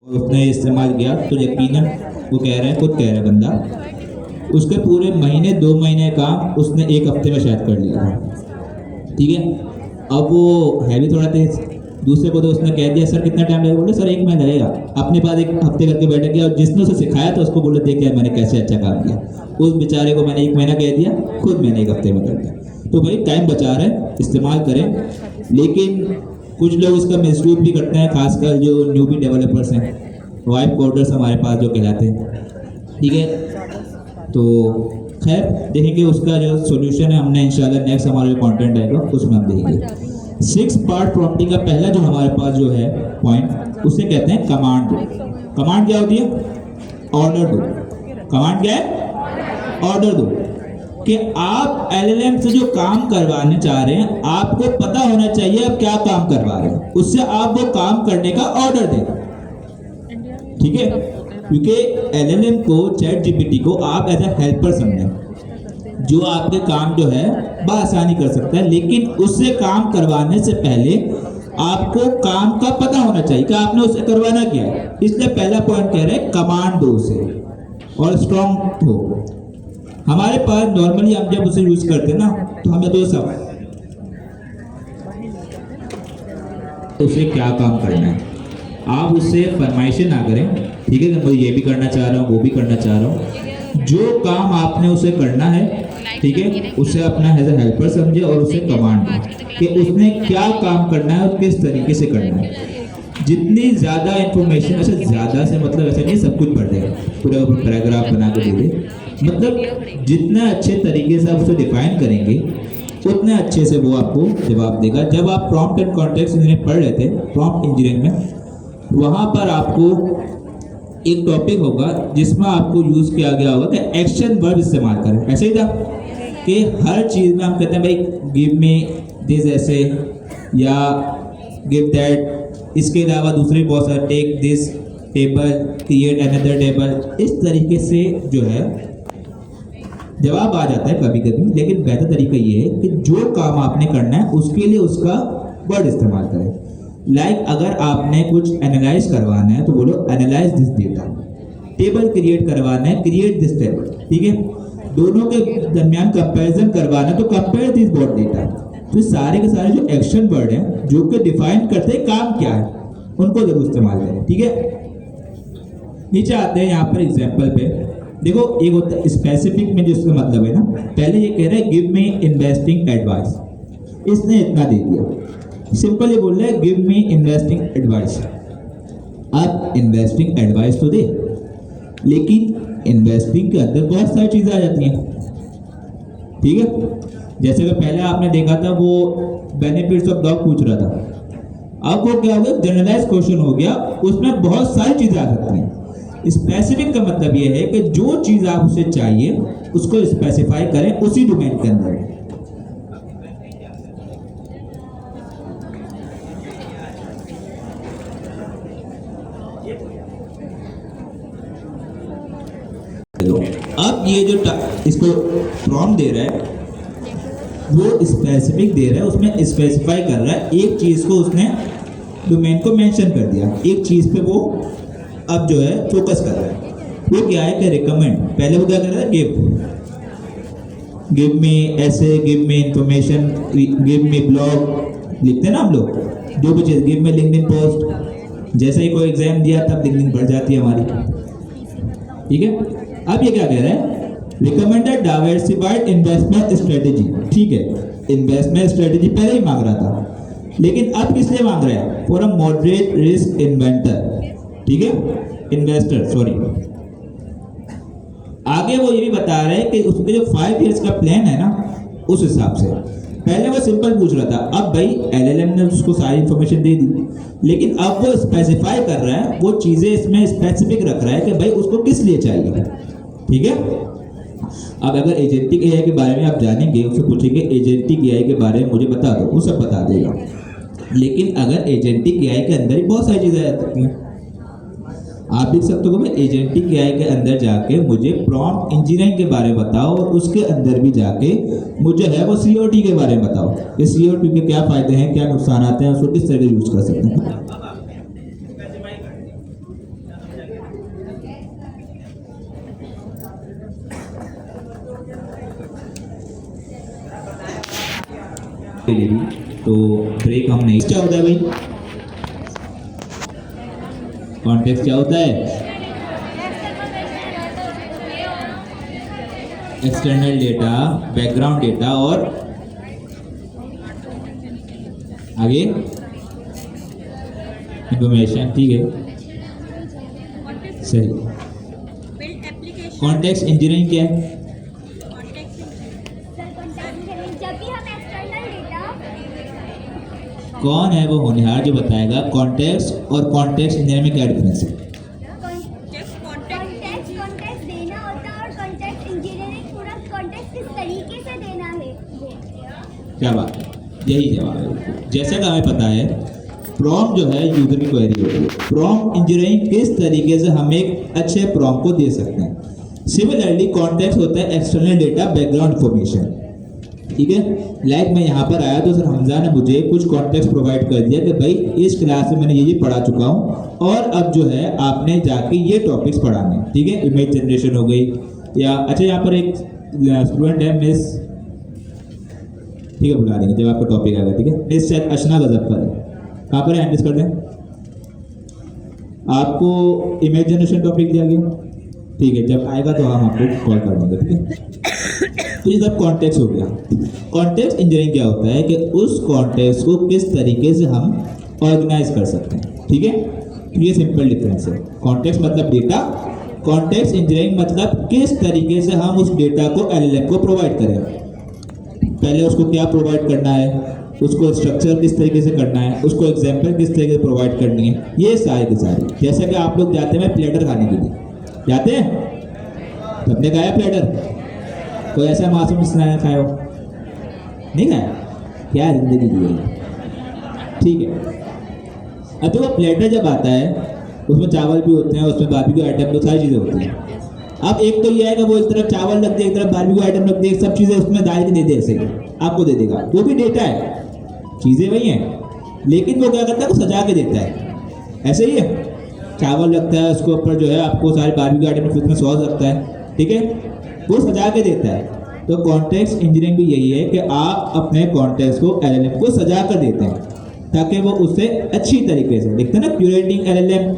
उसने इस्तेमाल किया तो यकीनन वो कह रहा है, खुद कह रहा है बंदा, उसके पूरे महीने 2 महीने का उसने 1 हफ्ते में शायद कर लिया था। ठीक है, अब वो है भी थोड़ा तेज। दूसरे को तो उसने कह दिया सर कितना टाइम लगेगा, बोले सर 1 महीना लगेगा। अपने पास 1 हफ्ते करके बैठ गया और जिसने उसे सिखाया था उसको बोले देख यार मैंने कैसे अच्छा काम किया। उस बेचारे को मैंने 1 महीना कह दिया, खुद मैंने 1 हफ्ते में कर दिया। तो भाई टाइम बचा रहे, इस्तेमाल करें। लेकिन कुछ लोग इसका मिसयूज भी करते हैं, खासकर जो न्यूबी डेवलपर्स हैं, वाइब कोडर्स हमारे पास जो कहलाते हैं। ठीक है, तो खैर देखेंगे उसका जो सॉल्यूशन है, हमने इंशाल्लाह नेक्स्ट हमारा जो कंटेंट आएगा उसमें हम देखेंगे। 6 पार्ट प्रॉम्प्टिंग का पहला जो हमारे पास जो है पॉइंट, उसे कहते हैं कमांड दो। कमांड क्या होती है? ऑर्डर दो। कमांड क्या है? ऑर्डर दो। कि आप एलएलएम से जो काम करवाने चाह रहे हैं, आपको पता होना चाहिए आप क्या काम करवा रहे हैं, उससे आप वो काम करने का ऑर्डर दें। ठीक है, क्योंकि एलएलएम को, चैट जीपीटी को आप एज ए हेल्पर समझें, जो आपके काम जो है बआसानी कर सकता है। लेकिन उससे काम करवाने से पहले आपको काम का पता होना चाहिए कि आपने उसे करवाना क्या है। इसलिए पहला पॉइंट कह रहे हैं कमांड दो उसे और स्ट्रॉन्ग हो। हमारे पास नॉर्मली हम जब उसे यूज करते हैं ना, तो हमें दो सब, उसे क्या काम करना है, आप उससे फरमाइशें ना करें। ठीक है, कि मैं ये भी करना चाह रहा हूँ, वो भी करना चाह रहा हूँ। जो काम आपने उसे करना है, ठीक है, उसे अपना एज ए हेल्पर समझे और उसे कमांड दें कि उसने क्या काम करना है और किस तरीके से करना है। जितनी ज़्यादा इंफॉर्मेशन, अच्छा ज़्यादा से मतलब ऐसा नहीं सब कुछ पढ़ देगा, पूरा पैराग्राफ बना के दे दे, मतलब जितना अच्छे तरीके से आप उसे डिफाइन करेंगे उतने अच्छे से वो आपको जवाब देगा। जब आप प्रॉम्प्ट एंड कॉन्टेक्स्ट इंजीनियरिंग पढ़ रहे थे, प्रॉम्प्ट इंजीनियरिंग में, वहाँ पर आपको एक टॉपिक होगा जिसमें आपको यूज़ किया गया होगा कि एक्शन वर्ब इस्तेमाल करें। ऐसे ही था कि हर चीज़ में हम कहते हैं भाई गिव मी दिस ऐसे या गिव दैट। इसके अलावा दूसरे बहुत सारे, take this table, create another table. इस तरीके से जो है जवाब आ जाता है कभी कभी, लेकिन बेहतर तरीका ये है कि जो काम आपने करना है उसके लिए उसका वर्ड इस्तेमाल करें। लाइक अगर आपने कुछ एनालाइज करवाना है तो बोलो analyse this data. Table create करवाना है, क्रिएट दिस टेबल। ठीक है, दोनों के दरमियान कंपैरिजन करवाना है तो कंपेयर दिस बोथ डेटा। तो सारे के सारे जो एक्शन वर्ड हैं जो कि डिफाइन करते हैं काम क्या है, उनको जरूर इस्तेमाल करें। ठीक है, नीचे आते हैं यहाँ पर एग्जाम्पल पे। देखो एक होता है स्पेसिफिक में, जिसका मतलब है ना, पहले ये कह रहा है गिव मी इन्वेस्टिंग एडवाइस, इसने इतना दे दिया। सिंपल ये बोल रहा है गिव मी इन्वेस्टिंग एडवाइस। अब इन्वेस्टिंग एडवाइस तो दे, लेकिन इन्वेस्टिंग के अंदर बहुत सारी चीजें आ जाती हैं। ठीक है, जैसे कि पहले आपने देखा था वो बेनिफिट्स ऑफ डॉग पूछ रहा था, अब वो क्या हो गया, जनरलाइज क्वेश्चन हो गया, उसमें बहुत सारी चीजें आ सकती हैं। स्पेसिफिक का मतलब यह है कि जो चीज आप उसे चाहिए उसको स्पेसिफाई करें उसी डोमेन के अंदर। अब ये जो इसको प्रॉम्प्ट दे रहा है वो स्पेसिफिक दे रहा है, उसमें स्पेसिफाई कर रहा है। एक चीज को उसने डोमेन को मेंशन कर दिया, एक चीज पे वो अब जो है फोकस कर रहा है। वो क्या है कि रिकमेंड, पहले वो क्या कर रहा है, गिव मी ऐसे, give me information, give me blog लिखते हैं ना हम लोग, जो भी चीज़, गिव मी लिंक्डइन पोस्ट। जैसे ही कोई एग्जाम दिया तब लिंक्डइन बढ़ जाती है हमारी। ठीक है, अब ये क्या कह रहा है, रिकमेंडेड डाइवर्सिफाइड इन्वेस्टमेंट स्ट्रेटेजी। ठीक है, इन्वेस्टमेंट स्ट्रेटेजी पहले ही मांग रहा था, लेकिन अब किस लिए मांग रहा है, for a moderate risk inventor. ठीक है, इन्वेस्टर, सॉरी। आगे वो ये भी बता रहे हैं कि उसके जो 5 इयर्स का प्लान है ना, उस हिसाब से। पहले वो सिंपल पूछ रहा था, अब भाई एलएलएम ने उसको सारी इंफॉर्मेशन दे दी, लेकिन अब वो स्पेसिफाई कर रहा है, वो चीजें इसमें स्पेसिफिक रख रहा है कि भाई उसको किस लिए चाहिए। ठीक है, अब अगर एजेंटिक एआई के बारे में आप जानेंगे, उससे पूछेंगे एजेंटिक एआई के बारे में मुझे बता दो, वो सब बता देगा। लेकिन अगर एजेंटिक एआई के अंदर ही बहुत सारी चीजें आ सकती हैं, आप देख सकते हो कि एजेंटिक एआई के अंदर जाके मुझे प्रॉम्प्ट इंजीनियरिंग के बारे में बताओ, और उसके अंदर भी जाके मुझे है वो सीओटी के बारे में बताओ, कि सीओटी के क्या फायदे हैं, क्या नुकसान आते हैं, उसको किस तरह यूज कर सकते हैं। तो ब्रेक हम नहीं, क्या होता है भाई कॉन्टेक्स्ट क्या होता है? एक्सटर्नल डेटा, बैकग्राउंड डेटा और आगे इंफॉर्मेशन, ठीक है सही। कॉन्टेक्स्ट इंजीनियरिंग क्या है? कौन है वो होनहार जो बताएगा कॉन्टेक्स्ट और कॉन्टेक्स्ट इंजीनियरिंग में क्या डिफरेंस है? कॉन्टेक्स्ट देना होता है और कॉन्टेक्स्ट इंजीनियरिंग पूरा कॉन्टेक्स्ट किस तरीके से देना है। क्या बात है, यही जवाब है। जैसे कि हमें पता है प्रॉम्प्ट जो है यूजर की क्वेरी होती है। प्रॉम्प्ट इंजीनियरिंग किस तरीके से हम एक अच्छे प्रॉम्प्ट को दे सकते हैं। सिमिलरली कॉन्टेक्स्ट होता है एक्सटर्नल डेटा, बैकग्राउंड इंफॉर्मेशन, ठीक है। लाइक मैं यहाँ पर आया तो सर हमजा ने मुझे कुछ कॉन्टेक्स्ट प्रोवाइड कर दिया कि भाई इस क्लास में मैंने ये पढ़ा चुका हूँ और अब जो है आपने जाके ये टॉपिक्स पढ़ाने, ठीक है। इमेज जनरेशन हो गई या अच्छा यहाँ पर एक स्टूडेंट है मिस, ठीक है बुला देंगे जब आपका टॉपिक आएगा, ठीक है। मिस शायद अशना गजफ्फर है, कहाँ पर हैंडल कर दें। आपको इमेज जनरेशन टॉपिक दिया गया, ठीक है, जब आएगा तो हम आपको कॉल कर देंगे, ठीक है। तो ये सब कॉन्टेक्स्ट हो गया। कॉन्टेक्स्ट इंजीनियरिंग क्या होता है कि उस कॉन्टेक्स्ट को किस तरीके से हम ऑर्गेनाइज कर सकते हैं, ठीक है। तो ये सिंपल डिफरेंस है। कॉन्टेक्स्ट मतलब डेटा, कॉन्टेक्स्ट इंजीनियरिंग मतलब किस तरीके से हम उस डेटा को एलएलएम को प्रोवाइड करें। पहले उसको क्या प्रोवाइड करना है, उसको स्ट्रक्चर किस तरीके से करना है, उसको एग्जाम्पल किस तरीके से प्रोवाइड करनी है, ये सारे के सारे। जैसे कि आप लोग जाते हैं प्लेटर खाने के लिए, जाते हैं, सबने खाया प्लेटर? कोई ऐसा मासूम स्नैक खाया हो? नहीं खाया? क्या जिंदगी जी है, ठीक है। अब तो वो प्लेटर जब आता है उसमें चावल भी होते हैं, उसमें बारबेक्यू आइटम तो सारी चीज़ें होती हैं। अब एक तो ये है कि वो एक तरफ चावल रख दे, एक तरफ बारबेक्यू आइटम रख दे, सब चीज़ें उसमें डाल के दे दे, ऐसे आपको दे देगा, वो भी डेटा है, चीज़ें वही हैं, लेकिन वो क्या करता है, वो सजा के देता है। ऐसे ही है, चावल रखता है, उसके ऊपर जो है आपको सारे बारबेक्यू आइटम उसमें सॉस रखता है, ठीक है, वो सजा के देता है। तो कॉन्टेक्स्ट इंजीनियरिंग भी यही है कि आप अपने कॉन्टेक्स्ट को एलएलएम को सजा कर देते हैं ताकि वो उससे अच्छी तरीके से लिखते हैं ना, curating LLM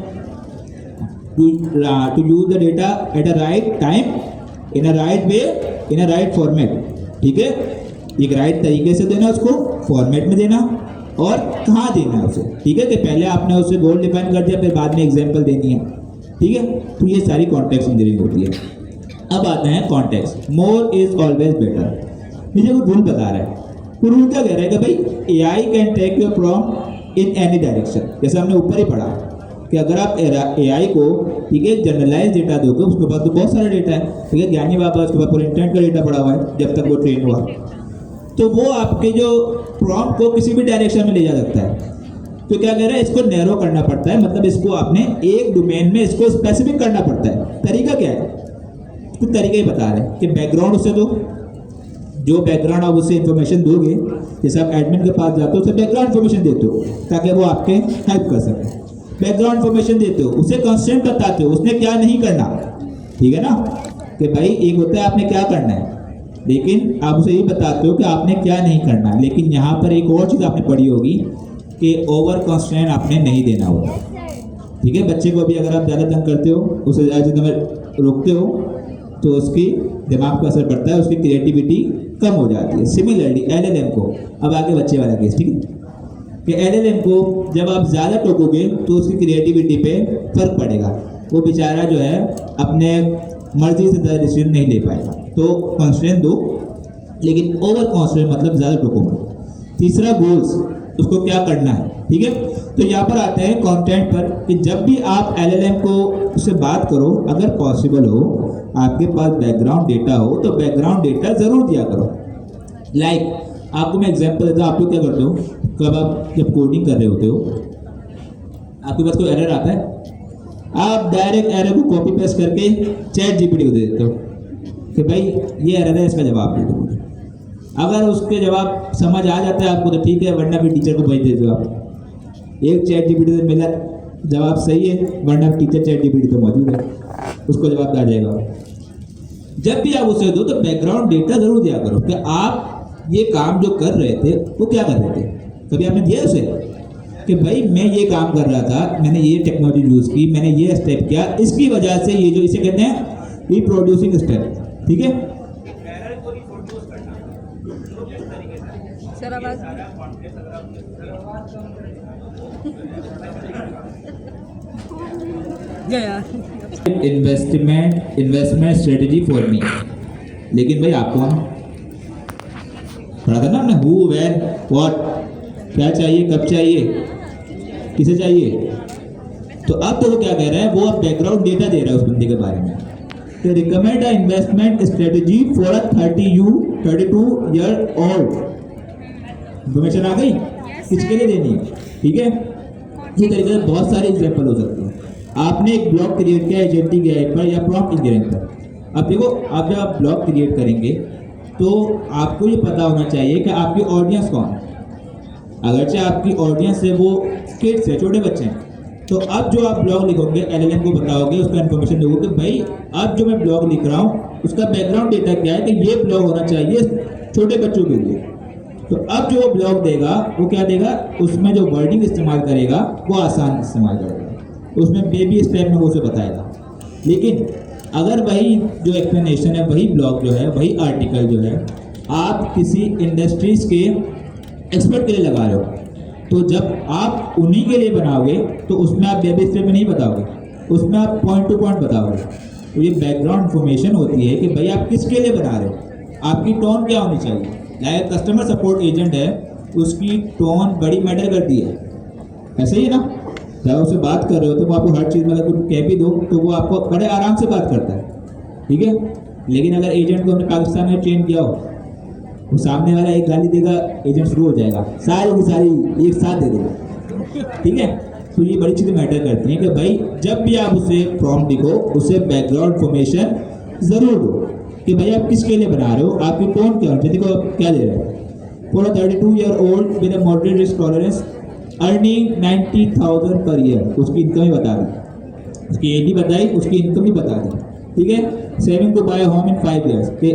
to use the data at a right time in a right way in a right format, ठीक है। एक राइट तरीके से देना, उसको फॉर्मेट में देना और कहाँ देना है उसे, ठीक है, कि पहले आपने उसे गोल डिफाइन कर दिया, फिर बाद में एग्जाम्पल देनी है, ठीक है। तो ये सारी कॉन्टेक्स्ट इंजीनियरिंग होती है। अब आते हैं context, more is always better. मुझे वो रूल बता रहा है, वो रूल क्या कह रहा है कि भाई AI can take your prompt in any direction. जैसे हमने ऊपर ही पढ़ा कि अगर आप एआई को, ठीक है, जनरलाइज डेटा दोगे, उसके पास तो बहुत सारा डेटा है, ठीक है, ज्ञानी बाबा उसके पास पूरा इंटरनेट का डेटा पड़ा हुआ है जब तक वो ट्रेन हुआ, तो वो आपके जो प्रॉम्प्ट को किसी भी डायरेक्शन में ले जा सकता है। तो क्या कह रहा है, इसको नैरो करना पड़ता है, मतलब इसको आपने एक डोमेन में इसको स्पेसिफिक करना पड़ता है। तरीका क्या है, कुछ तरीके ही बता रहे हैं कि बैकग्राउंड उसे दो, जो बैकग्राउंड आप उसे इन्फॉर्मेशन दोगे, जैसे आप एडमिन के पास जाते हो उसे बैकग्राउंड इन्फॉर्मेशन देते हो ताकि वो आपके हेल्प कर सके। बैकग्राउंड इन्फॉर्मेशन देते हो, उसे कंस्ट्रेंट बताते हो उसने क्या नहीं करना, ठीक है ना, कि भाई एक होता है आपने क्या करना है, लेकिन आप उसे ये बताते हो कि आपने क्या नहीं करना। लेकिन यहाँ पर एक और चीज़ आपने पढ़ी होगी कि ओवर कंस्ट्रेंट आपने नहीं देना होगा, ठीक है। बच्चे को भी अगर आप ज़्यादा तंग करते हो, उसे ज़्यादा समय रोकते हो, तो उसकी दिमाग पर असर पड़ता है, उसकी क्रिएटिविटी कम हो जाती है। सिमिलरली एलएलएम को, अब आगे बच्चे वाला केस, ठीक है, कि एलएलएम को जब आप ज़्यादा टोकोगे तो उसकी क्रिएटिविटी पे फर्क पड़ेगा, वो बेचारा जो है अपने मर्जी से ज़्यादा डिसीजन नहीं ले पाएगा। तो कंस्ट्रेंट दो, लेकिन ओवर कंस्ट्रेंट मतलब ज़्यादा टोको मत। तीसरा गोल्स, उसको क्या करना है, ठीक है। तो यहाँ पर आते हैं कंटेंट पर कि जब भी आप एलएलएम को उससे बात करो, अगर पॉसिबल हो आपके पास बैकग्राउंड डेटा हो तो बैकग्राउंड डेटा ज़रूर दिया करो। लाइक आपको मैं एग्जांपल देता हूँ, आप लोग क्या करते हो, कब आप जब कोडिंग कर रहे होते हो आपके पास कोई एरर आता है, आप डायरेक्ट एरर को कॉपी पेस्ट करके चैट जीपीटी को दे देते हो कि भाई ये एरर है, इसका जवाब दे दो। अगर उसके जवाब समझ आ जाता है आपको तो ठीक है, वरना फिर टीचर को भेज देते हो आप। एक चैट जीपीटी से मिला जवाब सही है, वरना टीचर चैट जीपीटी तो मौजूद है, उसको जवाब आ जाएगा। जब भी आप उसे दो तो बैकग्राउंड डेटा जरूर दिया करो कि आप ये काम जो कर रहे थे वो क्या कर रहे थे? कभी आपने दिया उसे कि भाई मैं ये काम कर रहा था, मैंने ये टेक्नोलॉजी यूज़ की, मैंने ये स्टेप किया, इसकी वजह से ये जो इसे कहते हैं रिप्रोड्यूसिंग स्टेप, ठीक है। सर आवाज गया इन्वेस्टमेंट स्ट्रेटेजी फॉर मी। लेकिन भाई आप कौन? पढ़ा था ना हमने, हु वेयर व्हाट, क्या चाहिए, कब चाहिए, किसे चाहिए। तो अब तो वो क्या कह रहा है, वो अब बैकग्राउंड डेटा दे रहा है उस बंदे के बारे में कि recommend a investment strategy for a 32 year old. Information आ गई, किसके लिए देनी है, ठीक है। ये तरीके से बहुत सारे एग्जाम्पल हो सकते हैं। आपने एक ब्लॉग क्रिएट किया एजेंटिक एआई पर या प्रॉम्प्ट इंजीनियरिंग पर। अब देखो, आप जब आप ब्लॉग क्रिएट करेंगे तो आपको ये पता होना चाहिए कि आपकी ऑडियंस कौन है। अगरचे आपकी ऑडियंस है वो किड्स है, छोटे बच्चे हैं, तो अब जो आप ब्लॉग लिखोगे एलएलएम को बताओगे, उसका इन्फॉर्मेशन दोगे कि भाई अब जो मैं ब्लॉग लिख रहा हूँ उसका बैकग्राउंड डेटा क्या है कि ये ब्लॉग होना चाहिए छोटे बच्चों के लिए। तो अब जो वो ब्लॉग देगा वो क्या देगा, उसमें जो वर्डिंग इस्तेमाल करेगा वो आसान इस्तेमाल करेगा, उसमें बेबी स्टेप में वो उसे बताएगा। लेकिन अगर वही जो एक्सप्लेनेशन है, वही ब्लॉग जो है, वही आर्टिकल जो है आप किसी इंडस्ट्रीज के एक्सपर्ट के लिए लगा रहे हो, तो जब आप उन्हीं के लिए बनाओगे तो उसमें आप बेबी स्टेप में नहीं बताओगे, उसमें आप पॉइंट टू पॉइंट बताओगे। तो ये बैकग्राउंड इन्फॉर्मेशन होती है कि भाई आप किसके लिए बना रहे हो, आपकी टोन क्या होनी चाहिए। लाइक कस्टमर सपोर्ट एजेंट है, उसकी टोन बड़ी मैटर करती है, ऐसे ही है ना। जब उससे बात कर रहे हो तो वो आपको हर चीज़ में अगर कुछ कह भी दो तो वो आपको बड़े आराम से बात करता है, ठीक है। लेकिन अगर एजेंट को हमने पाकिस्तान में ट्रेन किया हो, वो सामने वाला एक गाली देगा, एजेंट शुरू हो जाएगा, सारी की सारी एक साथ दे देगा, ठीक है। तो ये बड़ी चीज़ें मैटर करती हैं कि भाई जब भी आप उसे प्रॉम्प्ट लिखो उसे बैकग्राउंड इन्फॉर्मेशन ज़रूर दो कि भाई आप किसके लिए बना रहे हो, आपकी टोन क्या है, देखो आप क्या दे रहे हो। For 32 year old with a moderate risk tolerance earning 90,000 per year, उसकी इनकम ही बता दी, उसकी एज भी बताई, उसकी इनकम भी बता दी, ठीक है। Saving to buy home in 5 years, के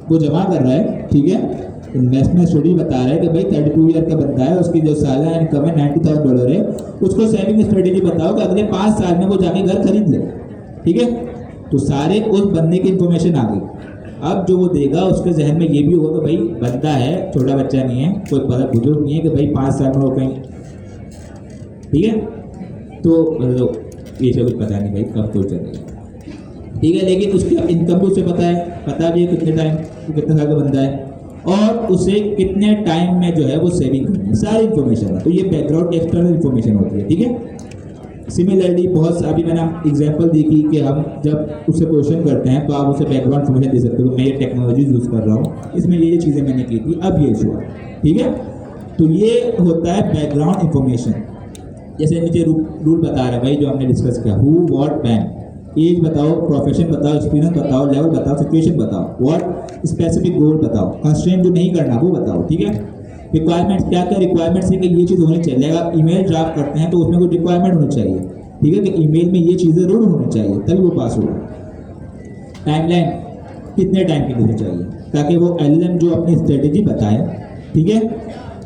वो जमा कर रहा है, ठीक है। इन्वेस्टमेंट स्टडी बता रहा है कि भाई 32 ईयर का बंदा है, उसकी जो सालाना इनकम है $90,000 है, उसको सेविंग स्ट्रेटेजी बताओ कि अगले 5 साल में वो जाके घर खरीद ले, ठीक है। तो सारे उस बंदे की इन्फॉर्मेशन आ गई। अब जो वो देगा उसके जहन में ये भी होगा कि भाई बंदा है, छोटा बच्चा नहीं है, कोई बड़ा बुजुर्ग नहीं है कि भाई 5 साल में वो कहीं, ठीक है। तो ये सब कुछ पता नहीं भाई कब तो चलेगा, ठीक है। लेकिन उसकी इनकम भी उसे पता है, पता भी है कितने टाइम, कितने साल का बंदा है और उसे कितने टाइम में जो है वो सेविंग करनी है, सारी इन्फॉर्मेशन है। तो ये बैकग्राउंड एक्सटर्नल इन्फॉर्मेशन होती है, ठीक है। सिमिलरली बहुत अभी मैंने एग्जांपल देखी कि हम जब उससे क्वेश्चन करते हैं तो आप उसे बैकग्राउंड इन्फॉर्मेशन दे सकते हो, मैं ये टेक्नोलॉजी यूज़ कर रहा हूँ, इसमें ये चीज़ें मैंने की थी, अब ये इशू है, ठीक है। तो ये होता है बैकग्राउंड इन्फॉर्मेशन। जैसे नीचे रूल बता रहा है भाई जो हमने डिस्कस किया, हु व्हाट व्हेन, एज बताओ, प्रोफेशन बताओ, एक्सपीरियंस बताओ, लेवल बताओ, सिचुएशन बताओ, व्हाट स्पेसिफिक गोल बताओ, कंस्ट्रेंट जो नहीं करना वो बताओ, ठीक है। रिक्वायरमेंट्स क्या क्या रिक्वायरमेंट्स है कि ये चीज़ होनी चाहिए। अगर ईमेल ड्राफ्ट करते हैं तो उसमें कोई रिक्वायरमेंट होनी चाहिए, ठीक है, कि ईमेल में ये चीज़ें जरूर होनी चाहिए तभी वो पास होगा। टाइमलाइन कितने टाइम के लिए चाहिए ताकि वो एलएलएम जो अपनी स्ट्रेटेजी बताए, ठीक है।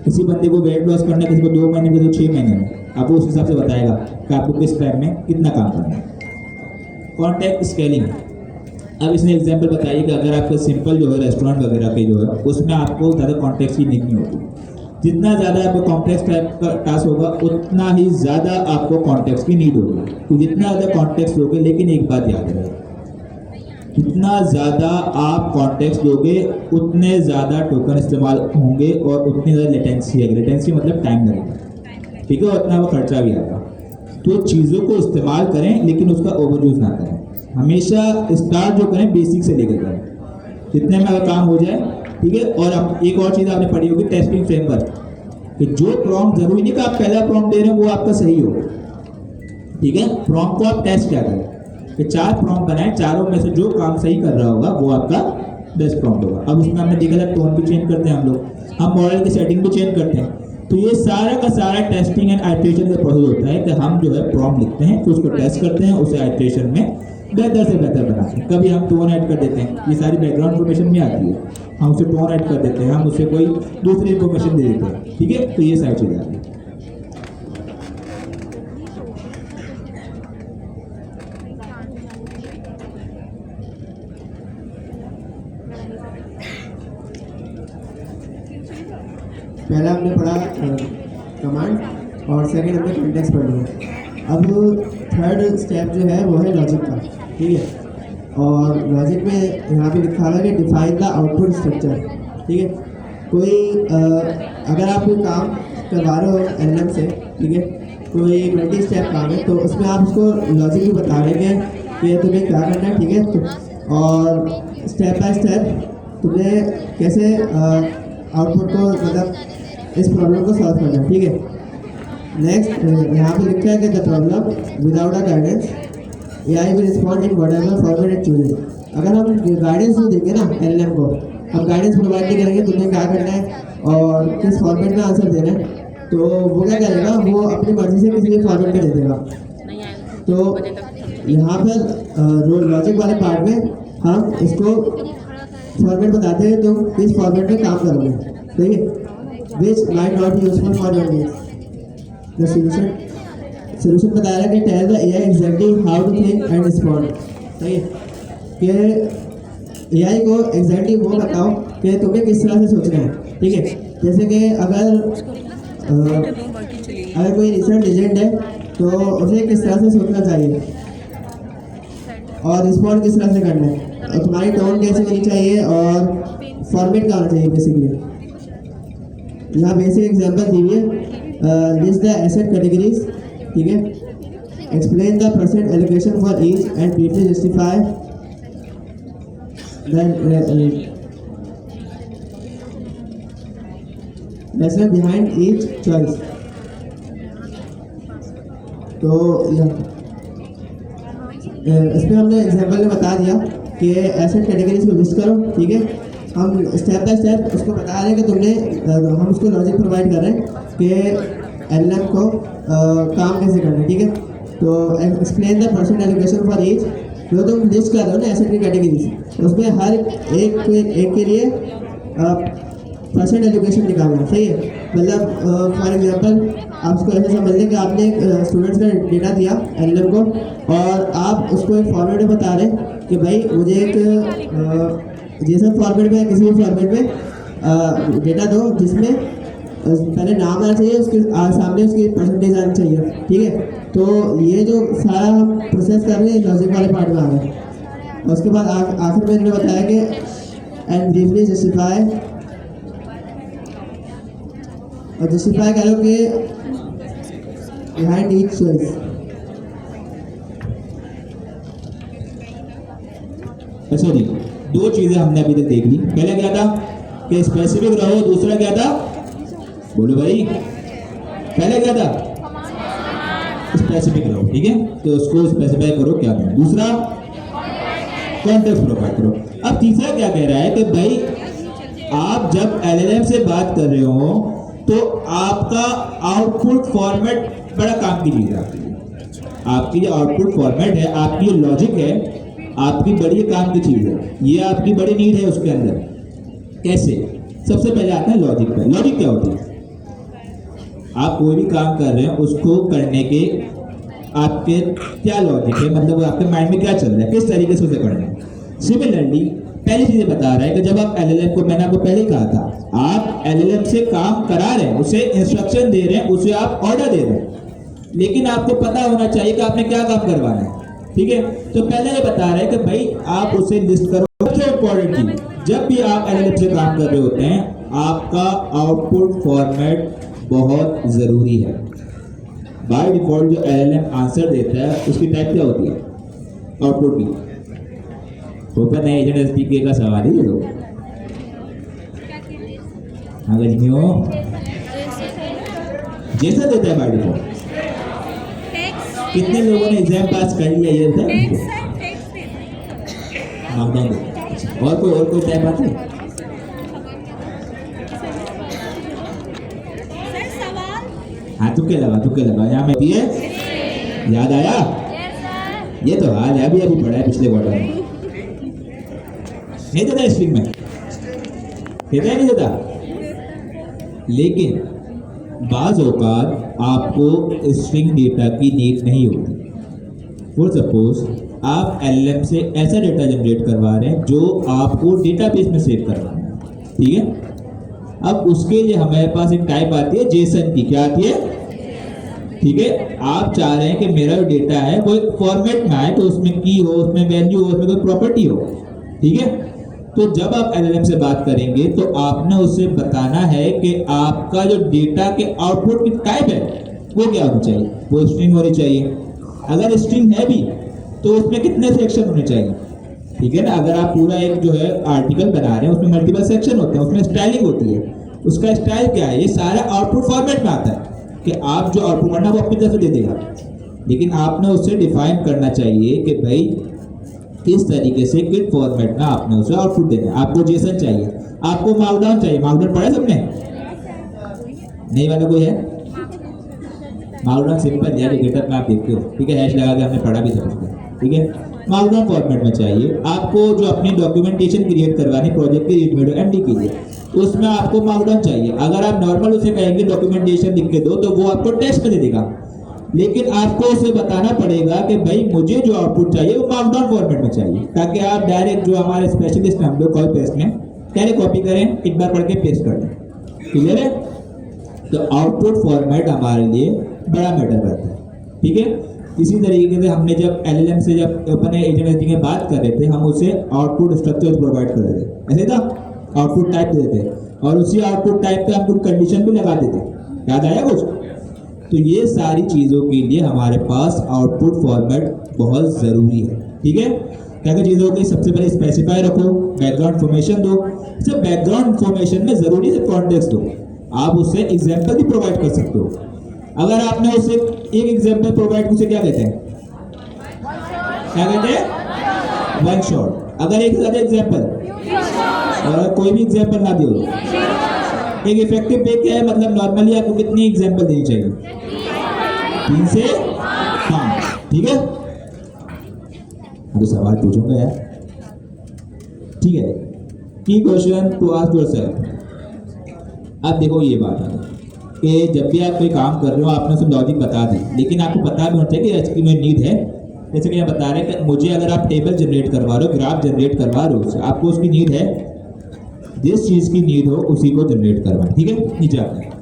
किसी बंदे को वेट लॉस करना है, किसी को 2 महीने में, तो 6 महीने में, आपको उस हिसाब से बताएगा कि आपको किस टाइम में कितना काम करना है। कॉन्टैक्ट स्केलिंग, अब इसने एग्जांपल बताइए कि अगर आपका सिंपल जो है रेस्टोरेंट वगैरह के जो है उसमें आपको ज़्यादा कॉन्टैक्ट की नीड नहीं होती। जितना ज़्यादा आपको कॉम्प्लेक्स टाइप का टास्क होगा उतना ही ज़्यादा आपको कॉन्टैक्ट की नीड होगी। तो जितना ज़्यादा कॉन्टैक्ट दोगे, लेकिन एक बात याद रहे, जितना ज़्यादा आप कॉन्टैक्ट दोगे उतने ज़्यादा टोकन इस्तेमाल होंगे और उतनी ज़्यादा लेटेंसी है, लेटेंसी मतलब टाइम लगेगा, ठीक है, उतना वो खर्चा भी आएगा। तो चीज़ों को इस्तेमाल करें लेकिन उसका ओवर यूज़ ना करें। हमेशा स्टार्ट जो करें बेसिक से लेकर करें, जितने में अगर काम हो जाए, ठीक है। और अब एक और चीज़ आपने पढ़ी होगी, टेस्टिंग फ्रेमवर्क, कि जो प्रॉम्प्ट जरूरी नहीं कि आप पहला प्रॉम्प्ट दे रहे हो वो आपका सही हो, ठीक है। प्रॉम्प्ट को आप टेस्ट क्या करें कि 4 प्रॉम्प्ट बनाए, चारों में से जो काम सही कर रहा होगा वो आपका बेस्ट प्रॉम्प्ट होगा। अब उसमें हमने देखा था टोन भी चेंज करते हैं हम लोग, हम मॉडल की सेटिंग भी चेंज करते हैं। तो ये सारा का सारा टेस्टिंग एंड आइट्रेशन का प्रोसेस होता है कि हम जो है प्रॉम्प्ट लिखते हैं, फिर उसको टेस्ट करते हैं, उसे आइट्रेशन में बेहतर से बेहतर बनाते हैं। कभी हम टोन ऐड कर देते हैं, ये सारी बैकग्राउंड इन्फॉर्मेशन में आती है, हम उसे टोन ऐड कर देते हैं, हम उसे कोई दूसरी इन्फॉर्मेशन दे देते हैं, ठीक है। तो ये सारी चीज़ें आती है। पहला हमने पढ़ा कमांड और सेकंड हमने कॉन्टेक्स्ट पढ़ लिया। अब थर्ड स्टेप जो है वो है लॉजिक का, ठीक है। और लॉजिक में यहाँ पे लिखा हुआ है कि डिफाइन द आउटपुट स्ट्रक्चर, ठीक है। कोई अगर आप कोई काम करवा रहे हो एलएलएम से, ठीक है, कोई मल्टी स्टेप काम है, तो उसमें आप उसको लॉजिक भी बता देंगे कि तुम्हें क्या करना है, ठीक है। और स्टेप बाय स्टेप तुम्हें कैसे आउटपुट को मतलब इस प्रॉब्लम को सॉल्व करना है, ठीक है। नेक्स्ट यहाँ पे लिखा है कि the problem without a guidance AI will respond in whatever format it chooses. अगर हम गाइडेंस नहीं देंगे ना एलएलएम को, हम गाइडेंस प्रोवाइड नहीं करेंगे तुम्हें क्या करना है और किस फॉर्मेट में आंसर देना है, तो वो क्या करेगा, वो अपनी मर्जी से किसी भी फॉर्मेट में दे देगा। तो यहाँ पर लॉजिक वाले पार्ट में हम इसको फॉर्मेट बताते हैं, तो किस फॉर्मेट में काम करोगे, ठीक है। Which might not be useful for your needs. The solution बता रहा है कि tell the AI exactly how to think and respond, ठीक है। कि एआई को एग्जैक्टली वो बताओ कि तुम्हें किस तरह से सोचना है, ठीक है। जैसे कि अगर कोई रिसर्च एजेंट है तो उसे किस तरह से सोचना चाहिए और रिस्पॉन्ड किस तरह से करना है, और तुम्हारी टोन कैसे होनी चाहिए और फॉर्मेट क्या होना चाहिए बेसिकली। यहाँ बेसिक एग्जांपल दी हुई है, लिस्ट द एसेट कैटेगरीज, ठीक है। Explain the percent allocation for each and briefly justify the behind each choice. तो इसमें हमने एग्जांपल में बता दिया कि एसेट कैटेगरीज को लिस्ट करो, ठीक है। हम स्टेप बाय स्टेप उसको बता रहे हैं कि तुमने हम उसको लॉजिक प्रोवाइड कर रहे हैं कि एलएलएम को काम कैसे करना है, ठीक है। तो explain the percent allocation for each, जो तुम लिस्ट कर रहे हो ना एसेट की कैटेगरीज, उसमें हर एक के लिए परसेंट एलोकेशन निकालना, सही है। मतलब फॉर एग्जांपल आप उसको ऐसे समझ लें कि आपने स्टूडेंट्स का डेटा दिया एलएलएम को और आप उसको एक फॉर्मेट में बता रहे हैं कि भाई मुझे एक जेसन फॉर्मेट में किसी भी फॉर्मेट में डेटा दो जिसमें पहले नाम आना चाहिए, उसके सामने उसकी परसेंटेज आनी चाहिए, ठीक है। तो ये जो सारा हम प्रोसेस कर रहे हैं लॉजिक वाले पार्ट में आ गए। और उसके बाद आखिर में इन्होंने बताया कि एंड ब्रीफली जस्टिफाई, और जस्टिफाई कह लो कि बिहाइंड ईच चॉइस। अच्छा जी, दो चीजें हमने अभी तक देख ली। पहले क्या था कि स्पेसिफिक रहो, दूसरा क्या था, बोलो भाई, पहले क्या था, स्पेसिफिक रहो, ठीक है। तो उसको स्पेसिफाई करो क्या है, दूसरा कॉन्टेक्स्ट प्रोवाइड करो। अब तीसरा क्या कह रहा है कि भाई आप जब एलएलएम से बात कर रहे हो तो आपका आउटपुट फॉर्मेट बड़ा काम की चीज है आपके लिए। आपकी जो आउटपुट फॉर्मेट है, आपकी जो लॉजिक है, आपकी बड़ी काम की चीज है, ये आपकी बड़ी नीड है उसके अंदर। कैसे? सबसे पहले आता है लॉजिक पे। लॉजिक क्या होती है? आप कोई भी काम कर रहे हैं उसको करने के आपके क्या लॉजिक है, मतलब आपके माइंड में क्या चल रहा है, किस तरीके से उसे करना है। सिमिलरली पहली चीजें बता रहा है कि जब आप एलएलएम को, मैंने आपको पहले ही कहा था, आप एलएलएम से काम करा रहे हैं, उसे इंस्ट्रक्शन दे रहे हैं, उसे आप ऑर्डर दे रहे हैं, लेकिन आपको पता होना चाहिए कि आपने क्या काम करवाना है, ठीक है। तो पहले ये बता रहे हैं कि भाई आप उसे लिस्ट करो। सबसे इम्पोर्टेंट चीज, जब भी आप एलएलएम से काम कर रहे होते हैं, आपका आउटपुट फॉर्मेट बहुत जरूरी है। बाय डिफॉल्ट जो एलएलएम आंसर देता है उसकी टाइप क्या होती है, आउटपुट की। ओपन एजेंट एसपीके का सवाल ही ये लोग जैसा देता है बाय डिफॉल्ट। कितने लोगों ने एग्जाम पास कर लिया ये बताओ। और कोई टाइप आता है? हाँ तुक्के लगा यहाँ में दिए, याद आया? ये तो हाल है, अभी पढ़ा है पिछले क्वार्टर में। नहीं देता स्ट्रिंग में, देता है नहीं देता। लेकिन बाज औकात आपको स्ट्रिंग डेटा की नीड नहीं होती। फॉर सपोज आप एलएलएम से ऐसा डेटा जनरेट करवा रहे हैं जो आपको डेटाबेस में सेव करवाना है, ठीक है। अब उसके लिए हमारे पास एक टाइप आती है जेसन की, क्या आती है? ठीक है, आप चाह रहे हैं कि मेरा जो डेटा है वो एक फॉर्मेट में आए, तो उसमें की हो, उसमें वैल्यू हो, उसमें कोई प्रॉपर्टी हो, ठीक है। तो जब आप एलएलएम से बात करेंगे तो आपने उससे बताना है कि आपका जो डेटा के आउटपुट की टाइप है वो क्या होनी चाहिए, वो स्ट्रिंग होनी चाहिए। अगर स्ट्रिंग है भी तो उसमें कितने सेक्शन होने चाहिए, ठीक है ना। अगर आप पूरा एक जो है आर्टिकल बना रहे हैं उसमें मल्टीपल सेक्शन होते हैं, उसमें स्टाइलिंग होती है, उसका स्टाइल क्या है, ये सारा आउटपुट फॉर्मेट में आता है कि आप जो आउटपुट करना वो अपनी तरफ से दे देगा। लेकिन आपने उससे डिफाइन करना चाहिए कि भाई किस तरीके से किस फॉर्मेट में आपने उसे आउटपुट देना है। आपको जेसन चाहिए, आपको मार्कडाउन चाहिए। मार्कडाउन पढ़ा सबने? नहीं वाला कोई है? मार्कडाउन सिंपल यार, गिटहब में आप देखते हो, ठीक है, हैश लगा के हमने पढ़ा भी था उसको, ठीक है। मार्कडाउन फॉर्मेट में चाहिए आपको। जो अपनी डॉक्यूमेंटेशन क्रिएट करवानी प्रोजेक्ट की रीड एंडी के लिए, उसमें आपको मार्कडाउन चाहिए। अगर आप नॉर्मल उसे कहेंगे डॉक्यूमेंटेशन लिख के दो तो वो आपको टेक्स्ट में दे देगा, लेकिन आपको उसे बताना पड़ेगा कि भाई मुझे जो आउटपुट चाहिए वो मार्कडाउन फॉर्मेट में चाहिए, ताकि आप डायरेक्ट जो हमारे स्पेशलिस्ट हैं हम लोग कॉल पेस्ट में डायरेक्ट कॉपी करें, एक बार पढ़ के पेस्ट कर दें, क्लियर है। तो आउटपुट फॉर्मेट हमारे लिए बड़ा मैटर करता है, ठीक है। इसी तरीके से हमने जब एलएलएम से जब अपने एजेंट की बात कर रहे थे, हम उसे आउटपुट स्ट्रक्चर प्रोवाइड कर रहे थे, ऐसे था, आउटपुट टाइप दे देते और उसी आउटपुट टाइप पे हम कुछ कंडीशन भी लगा देते, याद आया कुछ? तो ये सारी चीज़ों के लिए हमारे पास आउटपुट फॉर्मेट बहुत ज़रूरी है, ठीक है। क्या क्या चीज़ों की सबसे पहले स्पेसिफाई रखो, बैकग्राउंड इन्फॉर्मेशन दो। सिर्फ बैकग्राउंड इन्फॉर्मेशन में ज़रूरी है कॉन्टेक्स्ट दो, आप उससे एग्जाम्पल भी प्रोवाइड कर सकते हो। अगर आपने उसे एक एग्जाम्पल प्रोवाइड, उसे क्या कहते हैं, क्या कहते हैं? One shot. अगर एक ज़्यादा एग्जाम्पल और कोई भी एग्जाम्पल ना दियो, एक इफेक्टिव पे क्या है, मतलब नॉर्मली आपको कितनी एग्जाम्पल देनी चाहिए? 3 से 5, ठीक है। तो सवाल पूछूंगा यार, ठीक है। की क्वेश्चन टू आस्क योरसेल्फ। अब देखो ये बात है कि जब भी आप कोई काम कर रहे हो आपने उसे लॉजिक बता दी, लेकिन आपको पता भी होना चाहिए कि इसकी में नीड है। जैसे कि आप बता रहे हैं कि मुझे अगर आप टेबल जनरेट करवा रहे हो, ग्राफ जनरेट करवा रहे हो, आपको उसकी नीड है, जिस चीज़ की नीड हो उसी को जनरेट करवाएं, ठीक है। नीचे आते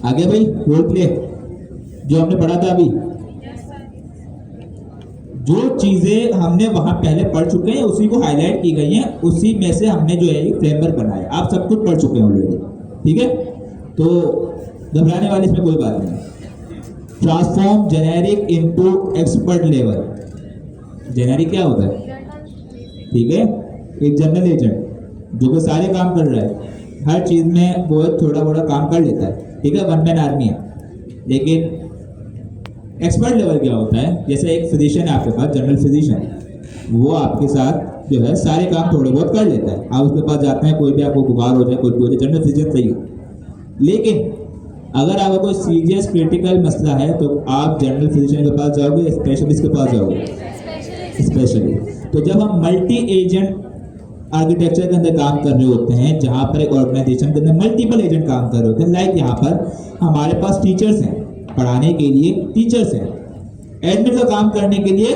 आगे भाई, रोल प्ले जो हमने पढ़ा था अभी, जो चीज़ें हमने वहाँ पहले पढ़ चुके हैं उसी को हाईलाइट की गई हैं, उसी में से हमने जो है एक फ्रेमवर्क बनाया। आप सब कुछ पढ़ चुके हैं ऑलरेडी, ठीक है। तो घबराने वाली इसमें कोई बात नहीं। Transform generic into expert level. Generic क्या होता है, ठीक है, एक जनरल एजेंट जो कि सारे काम कर रहा है, हर चीज़ में वो थोड़ा बड़ा काम कर लेता है, ठीक है, वन मैन आर्मी है। लेकिन एक्सपर्ट लेवल क्या होता है, जैसे एक फिजिशियन है आपके पास, जनरल फिजिशियन, वो आपके साथ जो है सारे काम थोड़े बहुत कर लेता है। आप उसके पास जाते हैं, कोई भी आपको बुखार हो जाए, कोई भी हो जाए, जनरल फिजिशियन सही है। लेकिन अगर आपका कोई सीरियस क्रिटिकल मसला है तो आप जनरल फिजिशियन के पास जाओगे, स्पेशलिस्ट के पास जाओगे, स्पेशलिस्ट। तो जब हम मल्टी एजेंट आर्किटेक्चर के अंदर काम कर रहे होते हैं, जहाँ पर एक ऑर्गेनाइजेशन के अंदर मल्टीपल एजेंट काम कर रहे होते हैं, लाइक यहाँ पर हमारे पास टीचर्स हैं, पढ़ाने के लिए टीचर्स हैं, एडमिन का काम करने के लिए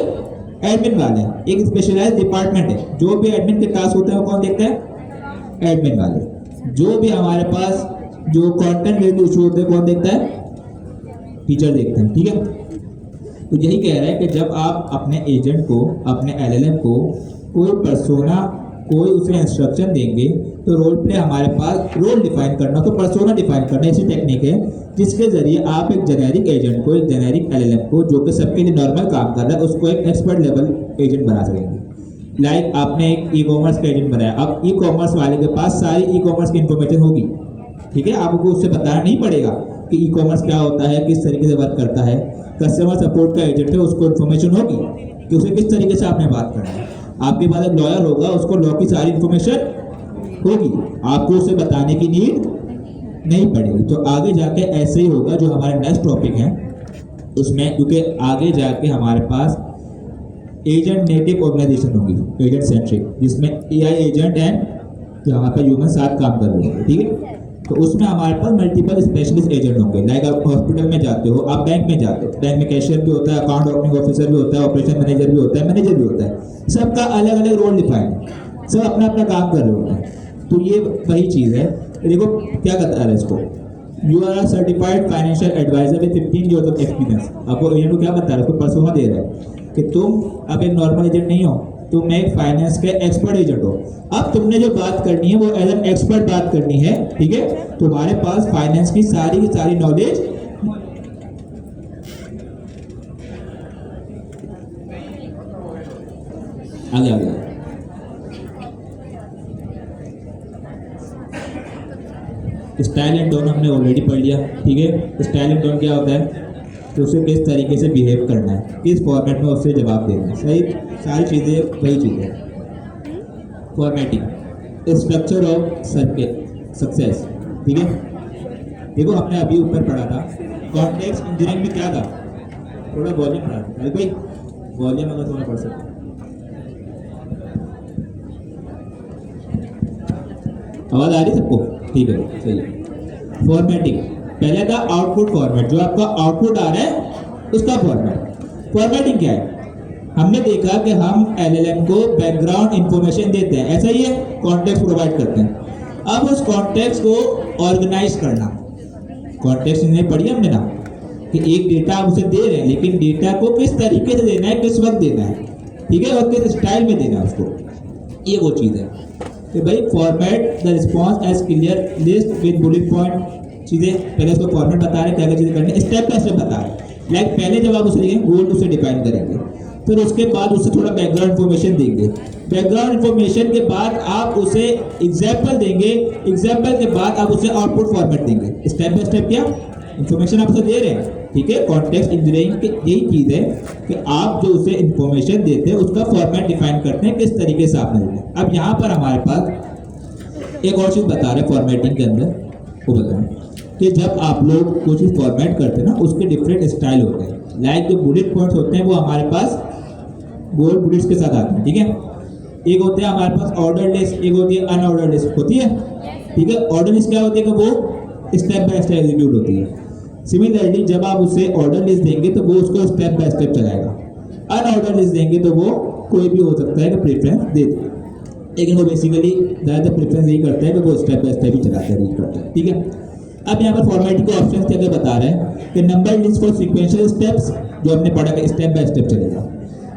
एडमिन वाले हैं, एक स्पेशलाइज्ड डिपार्टमेंट है, जो भी एडमिन के टास्क होते हैं वो कौन देखता है, एडमिन वाले। जो भी हमारे पास जो कंटेंट रिलेटेड इशू होते हैं कौन देखता है, टीचर देखते हैं, ठीक है। तो यही कह रहा है कि जब आप अपने एजेंट को, अपने एलएलएम को कोई पर्सोना, कोई उसे इंस्ट्रक्शन देंगे तो रोल प्ले हमारे पास रोल डिफाइन करना, तो पर्सोना डिफाइन करना ऐसी टेक्निक है जिसके जरिए आप एक जेनेरिक एजेंट को, एक जेनेरिक एलएलएम को जो कि सबके लिए नॉर्मल काम कर रहा है, उसको एक एक्सपर्ट लेवल एजेंट बना सकेंगे। लाइक आपने एक ई कॉमर्स का एजेंट बनाया, अब ई कॉमर्स वाले के पास सारी ई कॉमर्स की इन्फॉर्मेशन होगी, ठीक है। आपको उससे बताना नहीं पड़ेगा कि ई कॉमर्स क्या होता है, किस तरीके से वर्क करता है। कस्टमर सपोर्ट का एजेंट है, उसको इन्फॉर्मेशन होगी कि उसे किस तरीके से आपने बात करना है। आपके पास एक लॉयर होगा, उसको लॉ की सारी इन्फॉर्मेशन होगी, आपको उसे बताने की नीड नहीं पड़ेगी। तो आगे जाके ऐसे ही होगा जो हमारा नेक्स्ट टॉपिक है उसमें, क्योंकि आगे जाके हमारे पास एजेंट नेटिव ऑर्गेनाइजेशन होगी, एजेंट सेंट्रिक, जिसमें एआई एजेंट एंड जो हमारे पास ह्यूमन साथ काम कर रहे होंगे, ठीक है। तो उसमें हमारे पास मल्टीपल स्पेशलिस्ट एजेंट होंगे। लाइक आप हॉस्पिटल में जाते हो, आप बैंक में जाते हो, बैंक में कैशियर भी होता है, अकाउंट ओपनिंग ऑफिसर भी होता है, ऑपरेशन मैनेजर भी होता है, मैनेजर भी होता है, सबका अलग अलग रोल डिफाइंड है, सब अपना अपना काम कर रहे होते हैं। तो ये वही चीज़ है। देखो क्या कहता है इसको, you are certified financial advisor with 15 years of experience. आपको एजेंट को क्या बता रहा है, उसको पर्सोना दे रहा है कि तुम अब एक नॉर्मल एजेंट नहीं हो, तुम एक फाइनेंस के एक्सपर्ट एजेंट हो। अब तुमने जो बात करनी है वो एज एन एक्सपर्ट बात करनी है, ठीक है। तुम्हारे पास फाइनेंस की सारी नॉलेज आगे स्टाइल एंड टोन हमने ऑलरेडी पढ़ लिया, ठीक है। स्टाइल एंड टोन क्या होता है, तो उसे किस तरीके से बिहेव करना है, किस फॉर्मेट में उससे जवाब देना है, सही, सारी चीज़ें वही चीज़ें। फॉर्मेटिंग स्ट्रक्चर ऑफ सक्सेस, ठीक है। देखो हमने अभी ऊपर पढ़ा था कॉन्टेक्स्ट इंजीनियरिंग में क्या था, थोड़ा वॉल्यूम पढ़ा था भाई, वॉल्यूम अगर थोड़ा पढ़ सकते। आवाज़ आ रही सबको, ठीक है, सही है। फॉर्मेटिंग पहले था आउटपुट फॉर्मेट, जो आपका आउटपुट आ रहा है उसका फॉर्मेट। फॉर्मेटिंग क्या है, हमने देखा कि हम एलएलएम को बैकग्राउंड इंफॉर्मेशन देते हैं, ऐसा ही है, कॉन्टेक्स्ट प्रोवाइड करते हैं। अब उस कॉन्टेक्स्ट को ऑर्गेनाइज करना, कॉन्टेक्स्ट नहीं पढ़ी हमने ना, कि एक डेटा आप उसे दे रहे हैं, लेकिन डेटा को किस तरीके से देना है, किस वक्त देना है, ठीक है, और किस स्टाइल में देना है उसको, ये वो चीज़ है कि भाई format the response as clear list with bullet point. चीज़ें पहले उसको फॉर्मेट बता रहे, क्या क्या चीज़ें करनी, स्टेप बाय स्टेप बता रहे। लाइक पहले जब आप उसे लिखेंगे गोल उसे डिफाइन करेंगे, फिर उसके बाद उससे थोड़ा बैकग्राउंड इन्फॉर्मेशन देंगे, बैकग्राउंड इन्फॉर्मेशन के बाद आप उसे एग्जाम्पल देंगे, एग्जाम्पल के बाद आप उसे आउटपुट फॉर्मेट देंगे। स्टेप बाय स्टेप क्या इन्फॉर्मेशन आप उसे दे रहे हैं, ठीक है। कॉन्टेक्स्ट इंजीनियरिंग की यही चीज़ है कि आप जो उसे इन्फॉर्मेशन देते हैं उसका फॉर्मेट डिफाइन करते हैं, किस तरीके से आपने देते हैं। अब यहाँ पर हमारे पास एक और चीज़ बता रहे फॉर्मेटिंग के अंदर, वो बताएं कि जब आप लोग कोई चीज़ फॉर्मेट करते हैं ना, उसके डिफरेंट स्टाइल होते हैं। लाइक जो बुलेट पॉइंट्स होते हैं वो हमारे पास गोल बुलेट्स के साथ आते हैं, ठीक है। एक होते हैं हमारे पास ऑर्डर लिस्ट, एक होती है अनऑर्डर लिस्ट होती है, ठीक है। ऑर्डर लिस्ट क्या होती है कि वो स्टेप बाय स्टेप एग्जीक्यूट होती है। सिमिलरली जब आप उसे ऑर्डर लिस्ट देंगे तो वो उसको स्टेप बाय स्टेप चलाएगा, अनऑर्डर लिस्ट देंगे तो वो कोई भी हो सकता है कि प्रेफरेंस दे दे, लेकिन वो बेसिकली ज़्यादातर प्रेफरेंस यही करता है कि वो स्टेप बाय स्टेप ही चलाता है, रीड करता है, ठीक है। अब यहाँ पर फॉर्मेटिंग के ऑप्शन क्या क्या बता रहे हैं कि number list for sequential steps, जो हमने पढ़ा कि स्टेप बाय स्टेप चलेगा।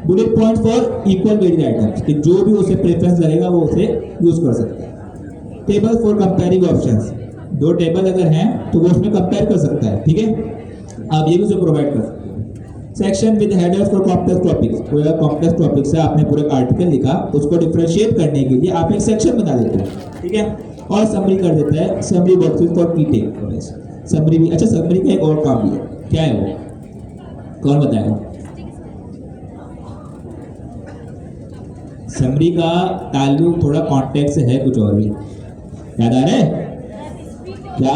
Bullet point for equal varied items, कि जो भी उसे प्रेफरेंस लगेगा वो उसे यूज कर सकता है। टेबल फॉर कंपेयरिंग ऑप्शंस, दो टेबल अगर हैं तो वो उसमें कंपेयर कर सकता है, ठीक है, आप ये भी उसे प्रोवाइड कर सकते हैं। Section with headers for complex topics, कोई अगर कॉम्प्लेक्स टॉपिक से आपने पूरे आर्टिकल लिखा, उसको डिफरेंशिएट करने के लिए आप एक सेक्शन बना देते हैं, ठीक है। और समरी कर देता है, समरी बॉक्सेस फॉर की टेक समरी भी। अच्छा, समरी का एक और काम भी है, क्या है वो, कौन बताएगा? समरी का ताल्लुक थोड़ा कॉन्टेक्स्ट से है, कुछ और भी याद आ रहा है क्या?